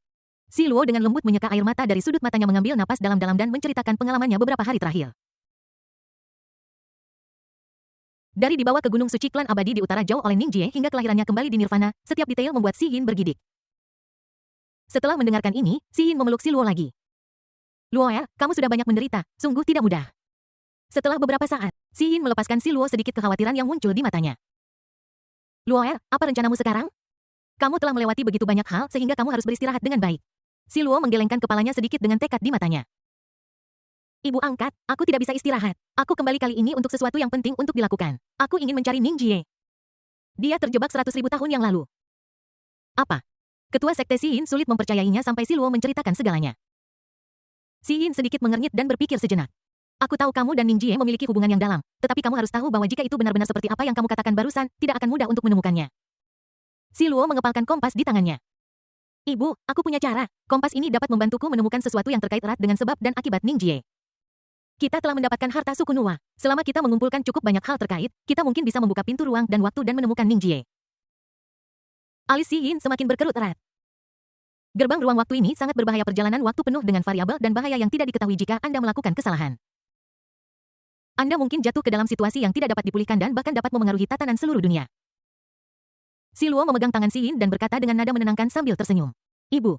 Si Luo dengan lembut menyeka air mata dari sudut matanya, mengambil napas dalam-dalam dan menceritakan pengalamannya beberapa hari terakhir. Dari dibawa ke Gunung Suci Klan Abadi di utara jauh oleh Ning Jie hingga kelahirannya kembali di Nirvana, setiap detail membuat Xiyin bergidik. Setelah mendengarkan ini, Xiyin memeluk si Luo lagi. Luoer, kamu sudah banyak menderita, sungguh tidak mudah. Setelah beberapa saat, Xiyin melepaskan si Luo sedikit kekhawatiran yang muncul di matanya. Luoer, apa rencanamu sekarang? Kamu telah melewati begitu banyak hal sehingga kamu harus beristirahat dengan baik. Si Luo menggelengkan kepalanya sedikit dengan tekad di matanya. Ibu angkat, aku tidak bisa istirahat. Aku kembali kali ini untuk sesuatu yang penting untuk dilakukan. Aku ingin mencari Ning Jie. Dia terjebak 100.000 tahun yang lalu. Apa? Ketua Sekte Xiyin sulit mempercayainya sampai si Luo menceritakan segalanya. Xiyin sedikit mengernyit dan berpikir sejenak. Aku tahu kamu dan Ning Jie memiliki hubungan yang dalam, tetapi kamu harus tahu bahwa jika itu benar-benar seperti apa yang kamu katakan barusan, tidak akan mudah untuk menemukannya. Si Luo mengepalkan kompas di tangannya. Ibu, aku punya cara. Kompas ini dapat membantuku menemukan sesuatu yang terkait erat dengan sebab dan akibat Ning Jie. Kita telah mendapatkan harta suku Nuwa. Selama kita mengumpulkan cukup banyak hal terkait, kita mungkin bisa membuka pintu ruang dan waktu dan menemukan Ning Jie. Alis Xiyin semakin berkerut erat. Gerbang ruang waktu ini sangat berbahaya. Perjalanan waktu penuh dengan variabel dan bahaya yang tidak diketahui jika Anda melakukan kesalahan. Anda mungkin jatuh ke dalam situasi yang tidak dapat dipulihkan dan bahkan dapat memengaruhi tatanan seluruh dunia. Si Luo memegang tangan Xiyin dan berkata dengan nada menenangkan sambil tersenyum. Ibu.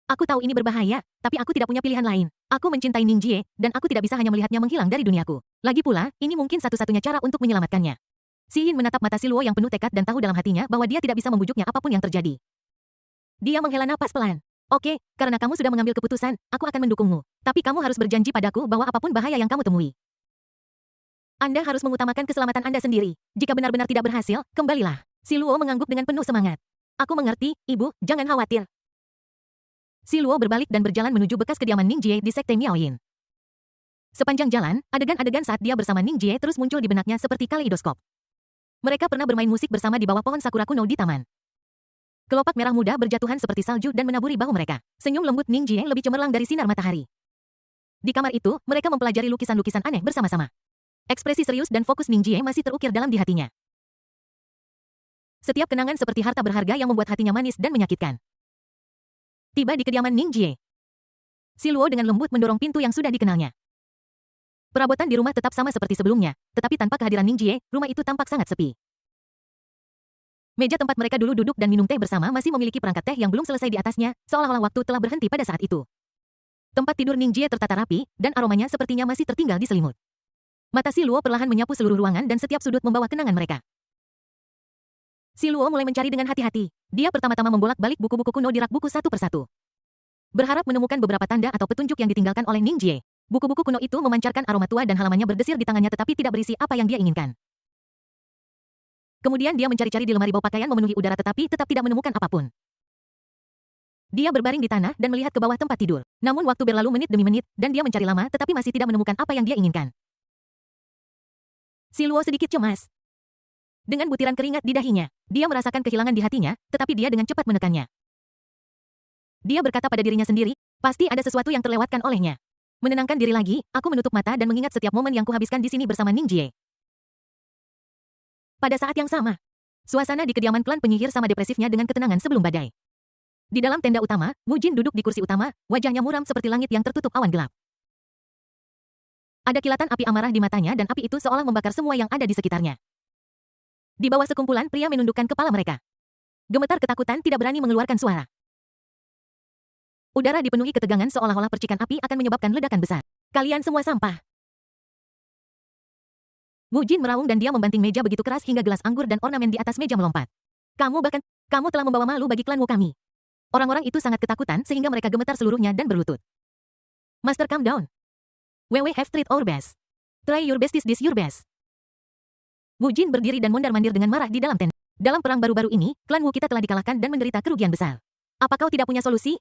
Aku tahu ini berbahaya, tapi aku tidak punya pilihan lain. Aku mencintai Ning Jie, dan aku tidak bisa hanya melihatnya menghilang dari duniaku. Lagi pula, ini mungkin satu-satunya cara untuk menyelamatkannya. Xiyin menatap mata si Luo yang penuh tekad dan tahu dalam hatinya bahwa dia tidak bisa membujuknya apapun yang terjadi. Dia menghela napas pelan. Oke, karena kamu sudah mengambil keputusan, aku akan mendukungmu. Tapi kamu harus berjanji padaku bahwa apapun bahaya yang kamu temui, Anda harus mengutamakan keselamatan Anda sendiri. Jika benar-benar tidak berhasil, kembalilah. Si Luo mengangguk dengan penuh semangat. Aku mengerti, Ibu, jangan khawatir. Si Luo berbalik dan berjalan menuju bekas kediaman Ning Jie di Sekte Miaoyin. Sepanjang jalan, adegan-adegan saat dia bersama Ning Jie terus muncul di benaknya seperti kaleidoskop. Mereka pernah bermain musik bersama di bawah pohon sakura kuno di taman. Kelopak merah muda berjatuhan seperti salju dan menaburi bahu mereka. Senyum lembut Ning Jie lebih cemerlang dari sinar matahari. Di kamar itu, mereka mempelajari lukisan-lukisan aneh bersama-sama. Ekspresi serius dan fokus Ning Jie masih terukir dalam di hatinya. Setiap kenangan seperti harta berharga yang membuat hatinya manis dan menyakitkan. Tiba di kediaman Ning Jie. Si Luo dengan lembut mendorong pintu yang sudah dikenalnya. Perabotan di rumah tetap sama seperti sebelumnya, tetapi tanpa kehadiran Ning Jie, rumah itu tampak sangat sepi. Meja tempat mereka dulu duduk dan minum teh bersama masih memiliki perangkat teh yang belum selesai di atasnya, seolah-olah waktu telah berhenti pada saat itu. Tempat tidur Ning Jie tertata rapi, dan aromanya sepertinya masih tertinggal di selimut. Mata si Luo perlahan menyapu seluruh ruangan dan setiap sudut membawa kenangan mereka. Si Luo mulai mencari dengan hati-hati. Dia pertama-tama membolak-balik buku-buku kuno di rak buku satu persatu. Berharap menemukan beberapa tanda atau petunjuk yang ditinggalkan oleh Ning Jie. Buku-buku kuno itu memancarkan aroma tua dan halamannya berdesir di tangannya tetapi tidak berisi apa yang dia inginkan. Kemudian dia mencari-cari di lemari bau pakaian memenuhi udara tetapi tetap tidak menemukan apapun. Dia berbaring di tanah dan melihat ke bawah tempat tidur. Namun waktu berlalu menit demi menit, dan dia mencari lama tetapi masih tidak menemukan apa yang dia inginkan. Si Luo sedikit cemas. Dengan butiran keringat di dahinya, dia merasakan kehilangan di hatinya, tetapi dia dengan cepat menekannya. Dia berkata pada dirinya sendiri, pasti ada sesuatu yang terlewatkan olehnya. Menenangkan diri lagi, aku menutup mata dan mengingat setiap momen yang kuhabiskan di sini bersama Ning Jie. Pada saat yang sama, suasana di kediaman klan penyihir sama depresifnya dengan ketenangan sebelum badai. Di dalam tenda utama, Wu Jin duduk di kursi utama, wajahnya muram seperti langit yang tertutup awan gelap. Ada kilatan api amarah di matanya dan api itu seolah membakar semua yang ada di sekitarnya. Di bawah sekumpulan pria menundukkan kepala mereka. Gemetar ketakutan tidak berani mengeluarkan suara. Udara dipenuhi ketegangan seolah-olah percikan api akan menyebabkan ledakan besar. Kalian semua sampah. Wu Jin meraung dan dia membanting meja begitu keras hingga gelas anggur dan ornamen di atas meja melompat. Kamu telah membawa malu bagi klan Wu kami. Orang-orang itu sangat ketakutan sehingga mereka gemetar seluruhnya dan berlutut. Master, calm down. We have tried our best. Try your best is this your best. Wu Jin berdiri dan mondar-mandir dengan marah di dalam tenda. Dalam perang baru-baru ini, klan Wu kita telah dikalahkan dan menderita kerugian besar. Apa kau tidak punya solusi?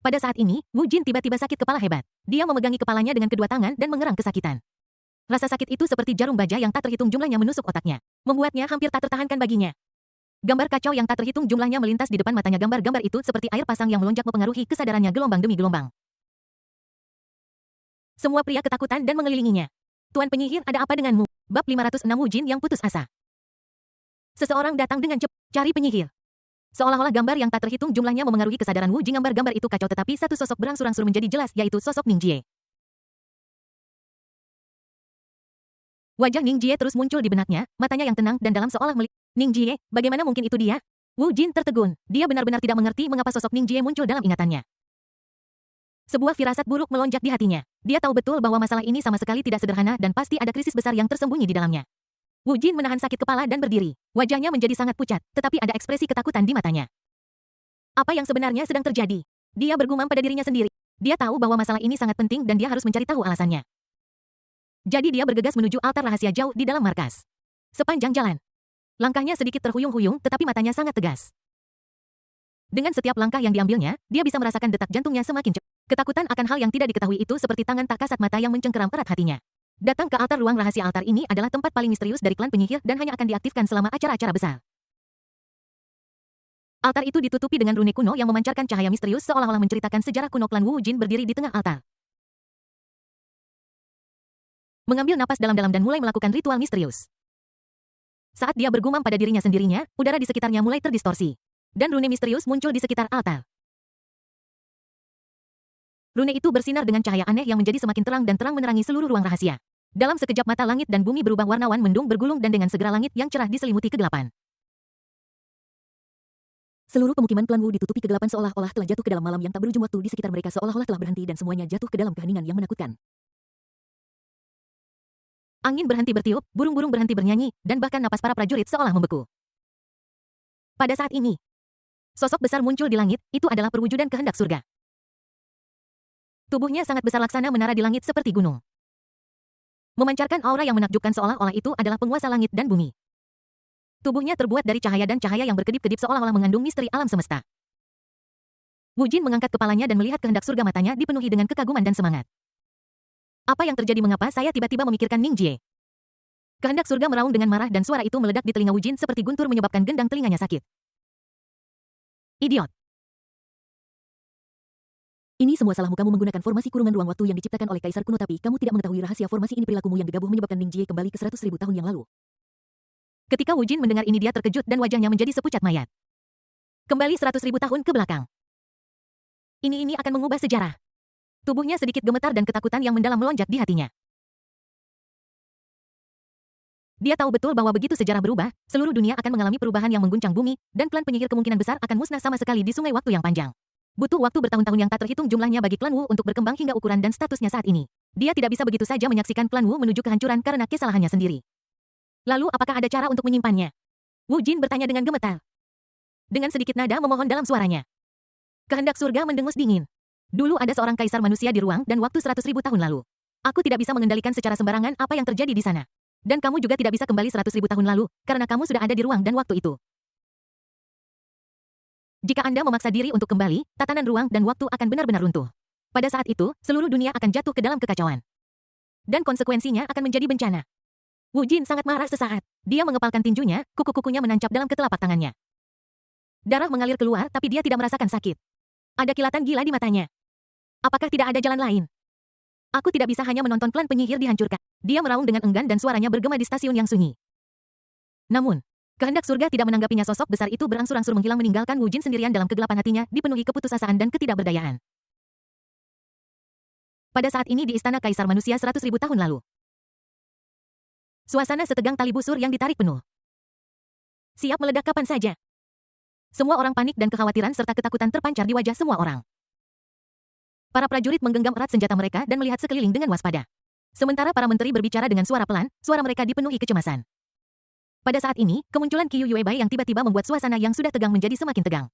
Pada saat ini, Wu Jin tiba-tiba sakit kepala hebat. Dia memegangi kepalanya dengan kedua tangan dan mengerang kesakitan. Rasa sakit itu seperti jarum baja yang tak terhitung jumlahnya menusuk otaknya. Membuatnya hampir tak tertahankan baginya. Gambar kacau yang tak terhitung jumlahnya melintas di depan matanya. Gambar-gambar itu seperti air pasang yang melonjak mempengaruhi kesadarannya gelombang demi gelombang. Semua pria ketakutan dan mengelilinginya. Tuan penyihir, ada apa denganmu? Bab 506 Wu Jin yang putus asa. Seseorang datang dengan cepat. Cari penyihir. Seolah-olah gambar yang tak terhitung jumlahnya memengaruhi kesadaran Wu Jin. Gambar-gambar itu kacau tetapi satu sosok berangsur-angsur menjadi jelas, yaitu sosok Ning Jie. Wajah Ning Jie terus muncul di benaknya, matanya yang tenang dan dalam seolah melihat. Ning Jie, bagaimana mungkin itu dia? Wu Jin tertegun. Dia benar-benar tidak mengerti mengapa sosok Ning Jie muncul dalam ingatannya. Sebuah firasat buruk melonjak di hatinya. Dia tahu betul bahwa masalah ini sama sekali tidak sederhana dan pasti ada krisis besar yang tersembunyi di dalamnya. Wu Jin menahan sakit kepala dan berdiri. Wajahnya menjadi sangat pucat, tetapi ada ekspresi ketakutan di matanya. Apa yang sebenarnya sedang terjadi? Dia bergumam pada dirinya sendiri. Dia tahu bahwa masalah ini sangat penting dan dia harus mencari tahu alasannya. Jadi dia bergegas menuju altar rahasia jauh di dalam markas. Sepanjang jalan, langkahnya sedikit terhuyung-huyung tetapi matanya sangat tegas. Dengan setiap langkah yang diambilnya, dia bisa merasakan detak jantungnya semakin cepat. Ketakutan akan hal yang tidak diketahui itu seperti tangan tak kasat mata yang mencengkeram erat hatinya. Datang ke altar ruang rahasia. Altar ini adalah tempat paling misterius dari klan penyihir dan hanya akan diaktifkan selama acara-acara besar. Altar itu ditutupi dengan rune kuno yang memancarkan cahaya misterius seolah-olah menceritakan sejarah kuno. Klan Wu Jin berdiri di tengah altar. Mengambil napas dalam-dalam dan mulai melakukan ritual misterius. Saat dia bergumam pada dirinya sendirinya, udara di sekitarnya mulai terdistorsi. Dan rune misterius muncul di sekitar altar. Rune itu bersinar dengan cahaya aneh yang menjadi semakin terang dan terang menerangi seluruh ruang rahasia. Dalam sekejap mata langit dan bumi berubah warna. Awan mendung bergulung dan dengan segera langit yang cerah diselimuti kegelapan.
Seluruh pemukiman klan Wu ditutupi kegelapan seolah-olah telah jatuh ke dalam malam yang tak berujung. Waktu di sekitar mereka seolah-olah telah berhenti dan semuanya jatuh ke dalam keheningan yang menakutkan. Angin berhenti bertiup, burung-burung berhenti bernyanyi, dan bahkan napas para prajurit seolah membeku. Pada saat ini,
Sosok besar muncul di langit, itu adalah perwujudan kehendak surga. Tubuhnya sangat besar laksana menara di langit seperti gunung. Memancarkan aura yang menakjubkan seolah-olah itu adalah penguasa langit dan bumi. Tubuhnya terbuat dari cahaya dan cahaya yang berkedip-kedip seolah-olah mengandung misteri alam semesta. Wu Jin mengangkat kepalanya dan melihat kehendak surga, matanya dipenuhi dengan kekaguman dan semangat. Apa yang terjadi, mengapa saya tiba-tiba memikirkan Ning Jie? Kehendak surga meraung dengan marah dan suara itu meledak di telinga Wu Jin seperti guntur menyebabkan gendang telinganya sakit. Idiot.
Ini semua salahmu, kamu menggunakan formasi kurungan ruang waktu yang diciptakan oleh Kaisar kuno, tapi kamu tidak mengetahui rahasia formasi ini. Perilakumu yang gegabah menyebabkan Ning Jie kembali ke 100.000 tahun yang lalu.
Ketika Wu Jin mendengar ini, dia terkejut dan wajahnya menjadi sepucat mayat. Kembali 100.000 tahun ke belakang. Ini akan mengubah sejarah. Tubuhnya sedikit gemetar dan ketakutan yang mendalam melonjak di hatinya. Dia tahu betul bahwa begitu sejarah berubah, seluruh dunia akan mengalami perubahan yang mengguncang bumi, dan klan penyihir kemungkinan besar akan musnah sama sekali di sungai waktu yang panjang. Butuh waktu bertahun-tahun yang tak terhitung jumlahnya bagi klan Wu untuk berkembang hingga ukuran dan statusnya saat ini. Dia tidak bisa begitu saja menyaksikan klan Wu menuju kehancuran karena kesalahannya sendiri. Lalu apakah ada cara untuk menyimpannya? Wu Jin bertanya dengan gemetar. Dengan sedikit nada memohon dalam suaranya. Kehendak surga mendengus dingin. Dulu ada seorang kaisar manusia di ruang dan waktu 100.000 tahun lalu. Aku tidak bisa mengendalikan secara sembarangan apa yang terjadi di sana. Dan kamu juga tidak bisa kembali 100.000 tahun lalu, karena kamu sudah ada di ruang dan waktu itu. Jika Anda memaksa diri untuk kembali, tatanan ruang dan waktu akan benar-benar runtuh. Pada saat itu, seluruh dunia akan jatuh ke dalam kekacauan. Dan konsekuensinya akan menjadi bencana. Wu Jin sangat marah sesaat. Dia mengepalkan tinjunya, kuku-kukunya menancap dalam ketelapak tangannya. Darah mengalir keluar, tapi dia tidak merasakan sakit. Ada kilatan gila di matanya. Apakah tidak ada jalan lain? Aku tidak bisa hanya menonton klan penyihir dihancurkan. Dia meraung dengan enggan dan suaranya bergema di stasiun yang sunyi. Namun, kehendak surga tidak menanggapinya. Sosok besar itu berangsur-angsur menghilang, meninggalkan Wu Jin sendirian dalam kegelapan. Hatinya dipenuhi keputusasaan dan ketidakberdayaan. Pada saat ini di istana Kaisar Manusia 100.000 tahun lalu. Suasana setegang tali busur yang ditarik penuh. Siap meledak kapan saja. Semua orang panik dan kekhawatiran serta ketakutan terpancar di wajah semua orang. Para prajurit menggenggam erat senjata mereka dan melihat sekeliling dengan waspada. Sementara para menteri berbicara dengan suara pelan, suara mereka dipenuhi kecemasan. Pada saat ini, kemunculan Qiyu Yuebai yang tiba-tiba membuat suasana yang sudah tegang menjadi semakin tegang.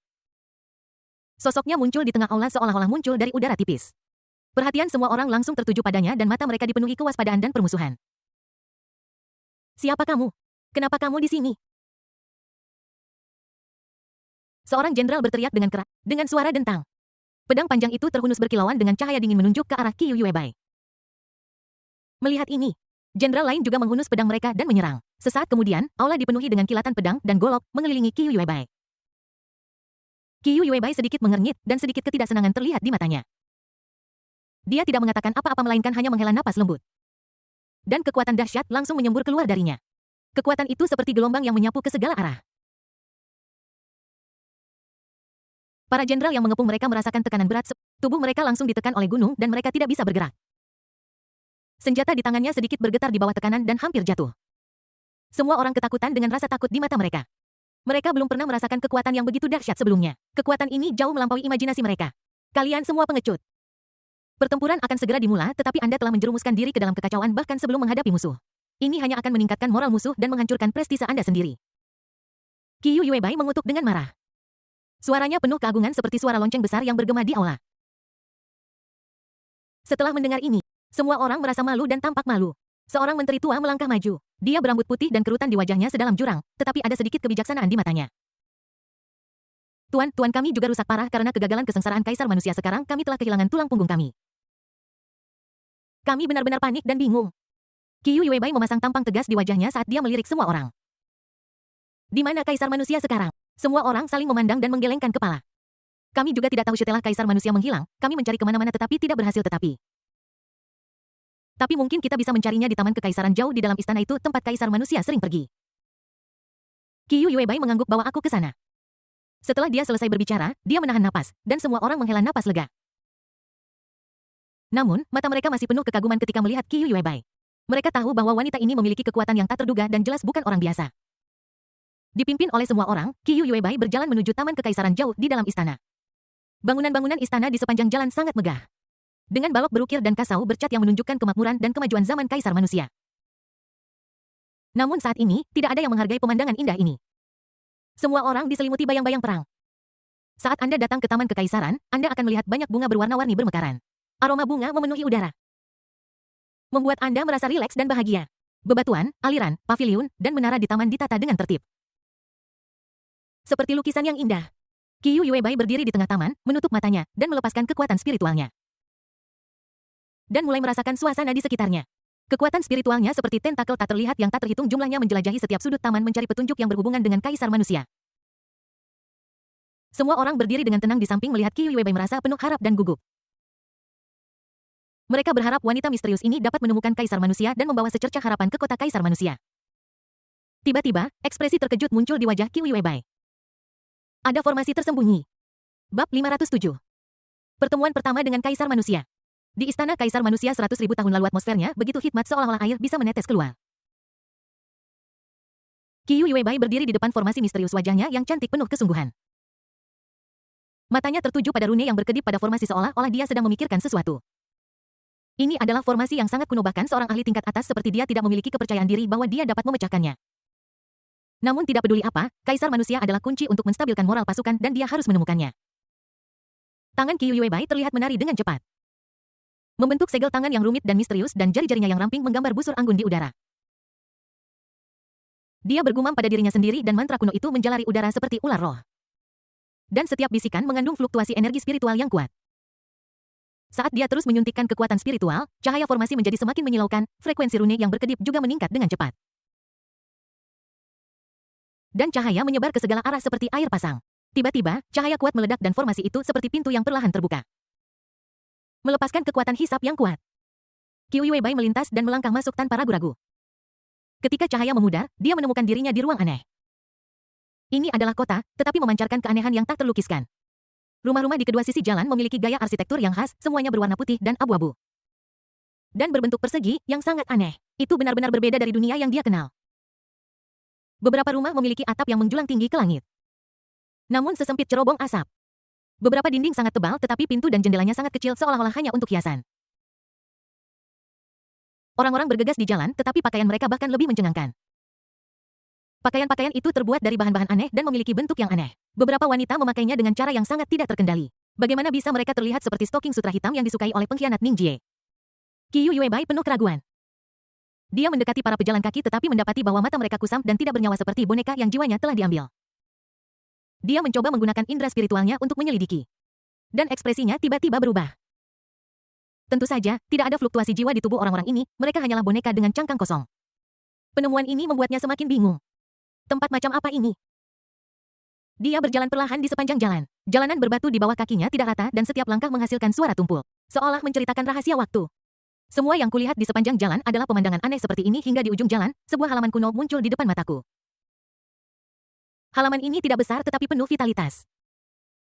Sosoknya muncul di tengah aula seolah-olah muncul dari udara tipis. Perhatian semua orang langsung tertuju padanya dan mata mereka dipenuhi kewaspadaan dan permusuhan. Siapa kamu? Kenapa kamu di sini? Seorang jenderal berteriak dengan keras, dengan suara dentang. Pedang panjang itu terhunus berkilauan dengan cahaya dingin menunjuk ke arah Qiyu Yuebai. Melihat ini, jenderal lain juga menghunus pedang mereka dan menyerang. Sesaat kemudian, aula dipenuhi dengan kilatan pedang dan golok mengelilingi Qiyu Yuebai. Qiyu Yuebai sedikit mengernyit dan sedikit ketidaksenangan terlihat di matanya. Dia tidak mengatakan apa-apa melainkan hanya menghela napas lembut. Dan kekuatan dahsyat langsung menyembur keluar darinya. Kekuatan itu seperti gelombang yang menyapu ke segala arah. Para jenderal yang mengepung mereka merasakan tekanan berat, tubuh mereka langsung ditekan oleh gunung dan mereka tidak bisa bergerak. Senjata di tangannya sedikit bergetar di bawah tekanan dan hampir jatuh. Semua orang ketakutan dengan rasa takut di mata mereka. Mereka belum pernah merasakan kekuatan yang begitu dahsyat sebelumnya. Kekuatan ini jauh melampaui imajinasi mereka. Kalian semua pengecut. Pertempuran akan segera dimulai, tetapi Anda telah menjerumuskan diri ke dalam kekacauan bahkan sebelum menghadapi musuh. Ini hanya akan meningkatkan moral musuh dan menghancurkan prestise Anda sendiri. Qiyu Yuebai mengutuk dengan marah. Suaranya penuh keagungan seperti suara lonceng besar yang bergema di aula. Setelah mendengar ini, semua orang merasa malu dan tampak malu. Seorang menteri tua melangkah maju. Dia berambut putih dan kerutan di wajahnya sedalam jurang, tetapi ada sedikit kebijaksanaan di matanya. Tuan, kami juga rusak parah karena kegagalan kesengsaraan Kaisar Manusia. Sekarang kami telah kehilangan tulang punggung kami. Kami benar-benar panik dan bingung. Qiyu Yuebai memasang tampang tegas di wajahnya saat dia melirik semua orang. Di mana Kaisar Manusia sekarang? Semua orang saling memandang dan menggelengkan kepala. Kami juga tidak tahu. Setelah Kaisar Manusia menghilang, kami mencari kemana-mana tetapi tidak berhasil. Tapi mungkin kita bisa mencarinya di Taman Kekaisaran jauh di dalam istana itu, tempat Kaisar Manusia sering pergi. Qiyu Yuebai mengangguk bahwa aku ke sana. Setelah dia selesai berbicara, dia menahan napas, dan semua orang menghela napas lega. Namun, mata mereka masih penuh kekaguman ketika melihat Qiyu Yuebai. Mereka tahu bahwa wanita ini memiliki kekuatan yang tak terduga dan jelas bukan orang biasa. Dipimpin oleh semua orang, Qiyu Yuebai berjalan menuju Taman Kekaisaran jauh di dalam istana. Bangunan-bangunan istana di sepanjang jalan sangat megah. Dengan balok berukir dan kasau bercat yang menunjukkan kemakmuran dan kemajuan zaman Kaisar Manusia. Namun saat ini, tidak ada yang menghargai pemandangan indah ini. Semua orang diselimuti bayang-bayang perang. Saat Anda datang ke Taman Kekaisaran, Anda akan melihat banyak bunga berwarna-warni bermekaran. Aroma bunga memenuhi udara, membuat Anda merasa rileks dan bahagia. Bebatuan, aliran, paviliun, dan menara di taman ditata dengan tertib. Seperti lukisan yang indah. Qiyu Yuebai berdiri di tengah taman, menutup matanya, dan melepaskan kekuatan spiritualnya. Dan mulai merasakan suasana di sekitarnya. Kekuatan spiritualnya seperti tentakel tak terlihat yang tak terhitung jumlahnya menjelajahi setiap sudut taman mencari petunjuk yang berhubungan dengan kaisar manusia. Semua orang berdiri dengan tenang di samping melihat Qiyu Yuebai merasa penuh harap dan gugup. Mereka berharap wanita misterius ini dapat menemukan kaisar manusia dan membawa secercah harapan ke kota kaisar manusia. Tiba-tiba, ekspresi terkejut muncul di wajah Qiyu Yuebai. Ada formasi tersembunyi. Bab 507. Pertemuan pertama dengan kaisar manusia. Di istana kaisar manusia 100.000 tahun lalu atmosfernya begitu hikmat seolah-olah air bisa menetes keluar. Qiyu Yuebai berdiri di depan formasi misterius wajahnya yang cantik penuh kesungguhan. Matanya tertuju pada rune yang berkedip pada formasi seolah-olah dia sedang memikirkan sesuatu. Ini adalah formasi yang sangat kuno bahkan seorang ahli tingkat atas seperti dia tidak memiliki kepercayaan diri bahwa dia dapat memecahkannya. Namun tidak peduli apa, kaisar manusia adalah kunci untuk menstabilkan moral pasukan dan dia harus menemukannya. Tangan Qiyu Yuebai terlihat menari dengan cepat. Membentuk segel tangan yang rumit dan misterius dan jari-jarinya yang ramping menggambar busur anggun di udara. Dia bergumam pada dirinya sendiri dan mantra kuno itu menjalari udara seperti ular roh. Dan setiap bisikan mengandung fluktuasi energi spiritual yang kuat. Saat dia terus menyuntikkan kekuatan spiritual, cahaya formasi menjadi semakin menyilaukan, frekuensi rune yang berkedip juga meningkat dengan cepat. Dan cahaya menyebar ke segala arah seperti air pasang. Tiba-tiba, cahaya kuat meledak dan formasi itu seperti pintu yang perlahan terbuka. Melepaskan kekuatan hisap yang kuat. Qiyu Yuebai melintas dan melangkah masuk tanpa ragu-ragu. Ketika cahaya memudar, dia menemukan dirinya di ruang aneh. Ini adalah kota, tetapi memancarkan keanehan yang tak terlukiskan. Rumah-rumah di kedua sisi jalan memiliki gaya arsitektur yang khas, semuanya berwarna putih dan abu-abu. Dan berbentuk persegi, yang sangat aneh. Itu benar-benar berbeda dari dunia yang dia kenal. Beberapa rumah memiliki atap yang menjulang tinggi ke langit. Namun sesempit cerobong asap. Beberapa dinding sangat tebal tetapi pintu dan jendelanya sangat kecil seolah-olah hanya untuk hiasan. Orang-orang bergegas di jalan tetapi pakaian mereka bahkan lebih mencengangkan. Pakaian-pakaian itu terbuat dari bahan-bahan aneh dan memiliki bentuk yang aneh. Beberapa wanita memakainya dengan cara yang sangat tidak terkendali. Bagaimana bisa mereka terlihat seperti stoking sutra hitam yang disukai oleh pengkhianat Ning Jie? Qiyu Yuebai penuh keraguan. Dia mendekati para pejalan kaki tetapi mendapati bahwa mata mereka kusam dan tidak bernyawa seperti boneka yang jiwanya telah diambil. Dia mencoba menggunakan indera spiritualnya untuk menyelidiki. Dan ekspresinya tiba-tiba berubah. Tentu saja, tidak ada fluktuasi jiwa di tubuh orang-orang ini, mereka hanyalah boneka dengan cangkang kosong. Penemuan ini membuatnya semakin bingung. Tempat macam apa ini? Dia berjalan perlahan di sepanjang jalan. Jalanan berbatu di bawah kakinya tidak rata dan setiap langkah menghasilkan suara tumpul. Seolah menceritakan rahasia waktu. Semua yang kulihat di sepanjang jalan adalah pemandangan aneh seperti ini hingga di ujung jalan, sebuah halaman kuno muncul di depan mataku. Halaman ini tidak besar tetapi penuh vitalitas.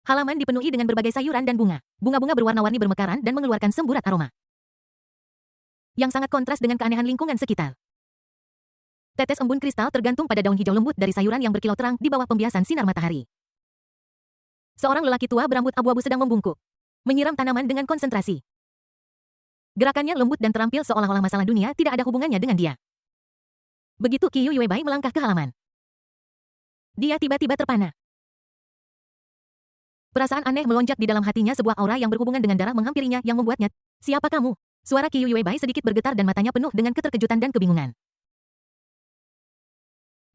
Halaman dipenuhi dengan berbagai sayuran dan bunga. Bunga-bunga berwarna-warni bermekaran dan mengeluarkan semburat aroma. Yang sangat kontras dengan keanehan lingkungan sekitar. Tetes embun kristal tergantung pada daun hijau lembut dari sayuran yang berkilau terang di bawah pembiasan sinar matahari. Seorang lelaki tua berambut abu-abu sedang membungkuk. Menyiram tanaman dengan konsentrasi. Gerakannya lembut dan terampil seolah-olah masalah dunia tidak ada hubungannya dengan dia. Begitu Qiyu Yuebai melangkah ke halaman. Dia tiba-tiba terpana. Perasaan aneh melonjak di dalam hatinya sebuah aura yang berhubungan dengan darah menghampirinya yang membuatnya, "Siapa kamu?" Suara Qiyu Yuebai sedikit bergetar dan matanya penuh dengan keterkejutan dan kebingungan.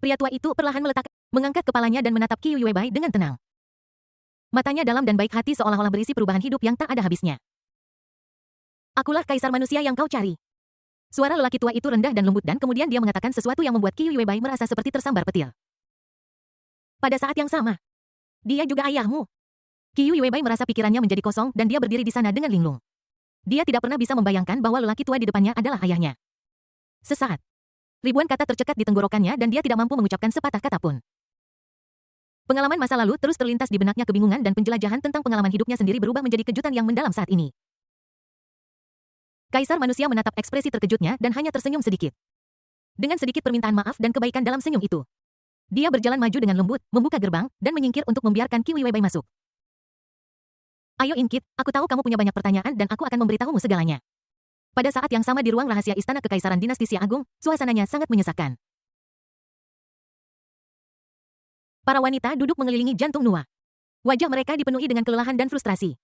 Pria tua itu perlahan mengangkat kepalanya dan menatap Qiyu Yuebai dengan tenang. Matanya dalam dan baik hati seolah-olah berisi perubahan hidup yang tak ada habisnya. "Akulah kaisar manusia yang kau cari." Suara lelaki tua itu rendah dan lembut dan kemudian dia mengatakan sesuatu yang membuat Qiyu Yuebai merasa seperti tersambar petir. Pada saat yang sama, dia juga ayahmu. Qiyu Yuebai merasa pikirannya menjadi kosong dan dia berdiri di sana dengan linglung. Dia tidak pernah bisa membayangkan bahwa lelaki tua di depannya adalah ayahnya. Sesaat, ribuan kata tercekat di tenggorokannya dan dia tidak mampu mengucapkan sepatah kata pun. Pengalaman masa lalu terus terlintas di benaknya kebingungan dan penjelajahan tentang pengalaman hidupnya sendiri berubah menjadi kejutan yang mendalam saat ini. Kaisar manusia menatap ekspresi terkejutnya dan hanya tersenyum sedikit. Dengan sedikit permintaan maaf dan kebaikan dalam senyum itu. Dia berjalan maju dengan lembut, membuka gerbang, dan menyingkir untuk membiarkan Qiyu Yuebai masuk. "Ayo Inkit, aku tahu kamu punya banyak pertanyaan dan aku akan memberitahumu segalanya." Pada saat yang sama di ruang rahasia Istana Kekaisaran Dinasti Xia Agung, suasananya sangat menyesakkan. Para wanita duduk mengelilingi jantung Nuwa. Wajah mereka dipenuhi dengan kelelahan dan frustrasi.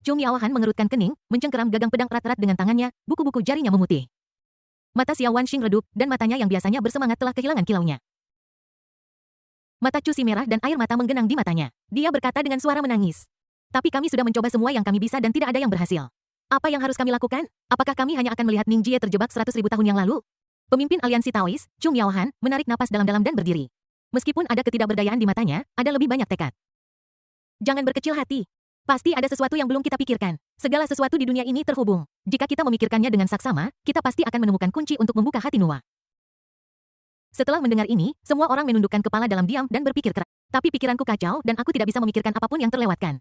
Chung Yaohan mengerutkan kening, mencengkeram gagang pedang erat-erat dengan tangannya, buku-buku jarinya memutih. Mata Xiao Wanxing redup, dan matanya yang biasanya bersemangat telah kehilangan kilaunya. Mata Cu Si merah dan air mata menggenang di matanya. Dia berkata dengan suara menangis. Tapi kami sudah mencoba semua yang kami bisa dan tidak ada yang berhasil. Apa yang harus kami lakukan? Apakah kami hanya akan melihat Ning Jie terjebak 100.000 tahun yang lalu? Pemimpin aliansi Taois, Chung Yaohan, menarik napas dalam-dalam dan berdiri. Meskipun ada ketidakberdayaan di matanya, ada lebih banyak tekad. Jangan berkecil hati. Pasti ada sesuatu yang belum kita pikirkan. Segala sesuatu di dunia ini terhubung. Jika kita memikirkannya dengan saksama, kita pasti akan menemukan kunci untuk membuka hati Nuwa. Setelah mendengar ini, semua orang menundukkan kepala dalam diam dan berpikir keras. Tapi pikiranku kacau dan aku tidak bisa memikirkan apapun yang terlewatkan.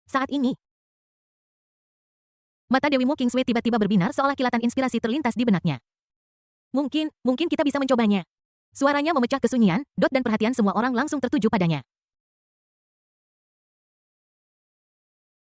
Saat ini, mata Dewi Mu Kingsway tiba-tiba berbinar seolah kilatan inspirasi terlintas di benaknya. Mungkin kita bisa mencobanya. Suaranya memecah kesunyian, Dot dan perhatian semua orang langsung tertuju padanya.